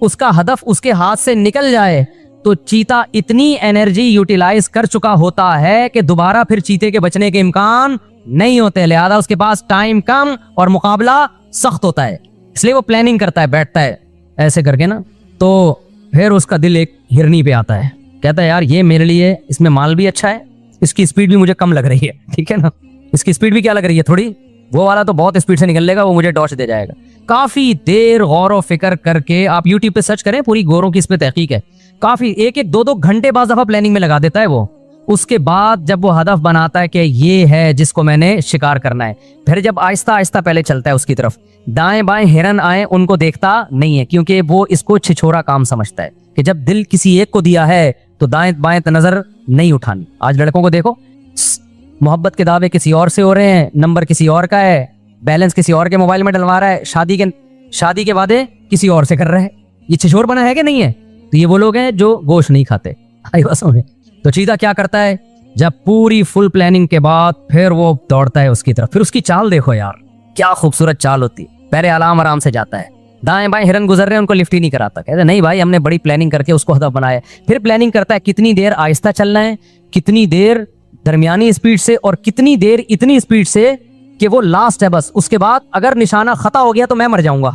اس کا ہدف اس کے ہاتھ سے نکل جائے تو چیتا اتنی انرجی یوٹیلائز کر چکا ہوتا ہے کہ دوبارہ پھر چیتے کے بچنے کے امکان نہیں ہوتے, لہذا اس کے پاس ٹائم کم اور مقابلہ سخت ہوتا ہے. اس لیے وہ پلاننگ کرتا ہے, بیٹھتا ہے ایسے کر کے نا, تو پھر اس کا دل ایک ہرنی پہ آتا ہے, کہتا ہے یار یہ میرے لیے, اس میں مال بھی اچھا ہے, اس کی اسپیڈ بھی مجھے کم لگ رہی ہے, ٹھیک ہے نا, اس کی اسپیڈ بھی کیا لگ رہی ہے تھوڑی, وہ والا تو بہت اسپیڈ سے نکل لے گا, وہ مجھے ڈاش دے جائے گا. کافی دیر غور و فکر کر کے آپ یوٹیوب پہ سرچ کریں, پوری گوروں کی اس پہ تحقیق ہے, کافی 1-2 گھنٹے بعض دفعہ پلاننگ میں لگا دیتا ہے وہ. اس کے بعد جب وہ ہدف بناتا ہے کہ یہ ہے جس کو میں نے شکار کرنا ہے, پھر جب آہستہ آہستہ پہلے چلتا ہے اس کی طرف, دائیں بائیں ہرن آئیں ان کو دیکھتا نہیں ہے, کیونکہ وہ اس کو چھچورا کام سمجھتا ہے کہ جب دل کسی ایک کو دیا ہے تو دائیں بائیں نظر نہیں اٹھانی. آج لڑکوں کو دیکھو, محبت کے دعوے کسی اور سے ہو رہے ہیں, نمبر کسی اور کا ہے, بیلنس کسی اور کے موبائل میں ڈلوا رہا ہے, شادی کے وعدے کسی اور سے کر رہا ہے. یہ چھچور بنا ہے کہ نہیں ہے؟ تو یہ وہ لوگ ہیں جو گوشت نہیں کھاتے. تو چیتا کیا کرتا ہے, جب پوری فل پلاننگ کے بعد پھر وہ دوڑتا ہے اس کی طرف. پھر اس کی چال دیکھو یار, کیا خوبصورت چال ہوتی ہے. پہلے آرام سے جاتا ہے, دائیں بائیں ہرن گزر رہے ہیں ان کو لفٹ ہی نہیں کراتا, کہتے نہیں بھائی ہم نے بڑی پلاننگ کر کے اس کو ہدف بنایا. پھر پلاننگ کرتا ہے کتنی دیر آہستہ چلنا ہے, کتنی دیر درمیانی اسپیڈ سے, اور کتنی دیر اتنی اسپیڈ سے کہ وہ لاسٹ ہے بس, اس کے بعد اگر نشانہ خطا ہو گیا تو میں مر جاؤں گا.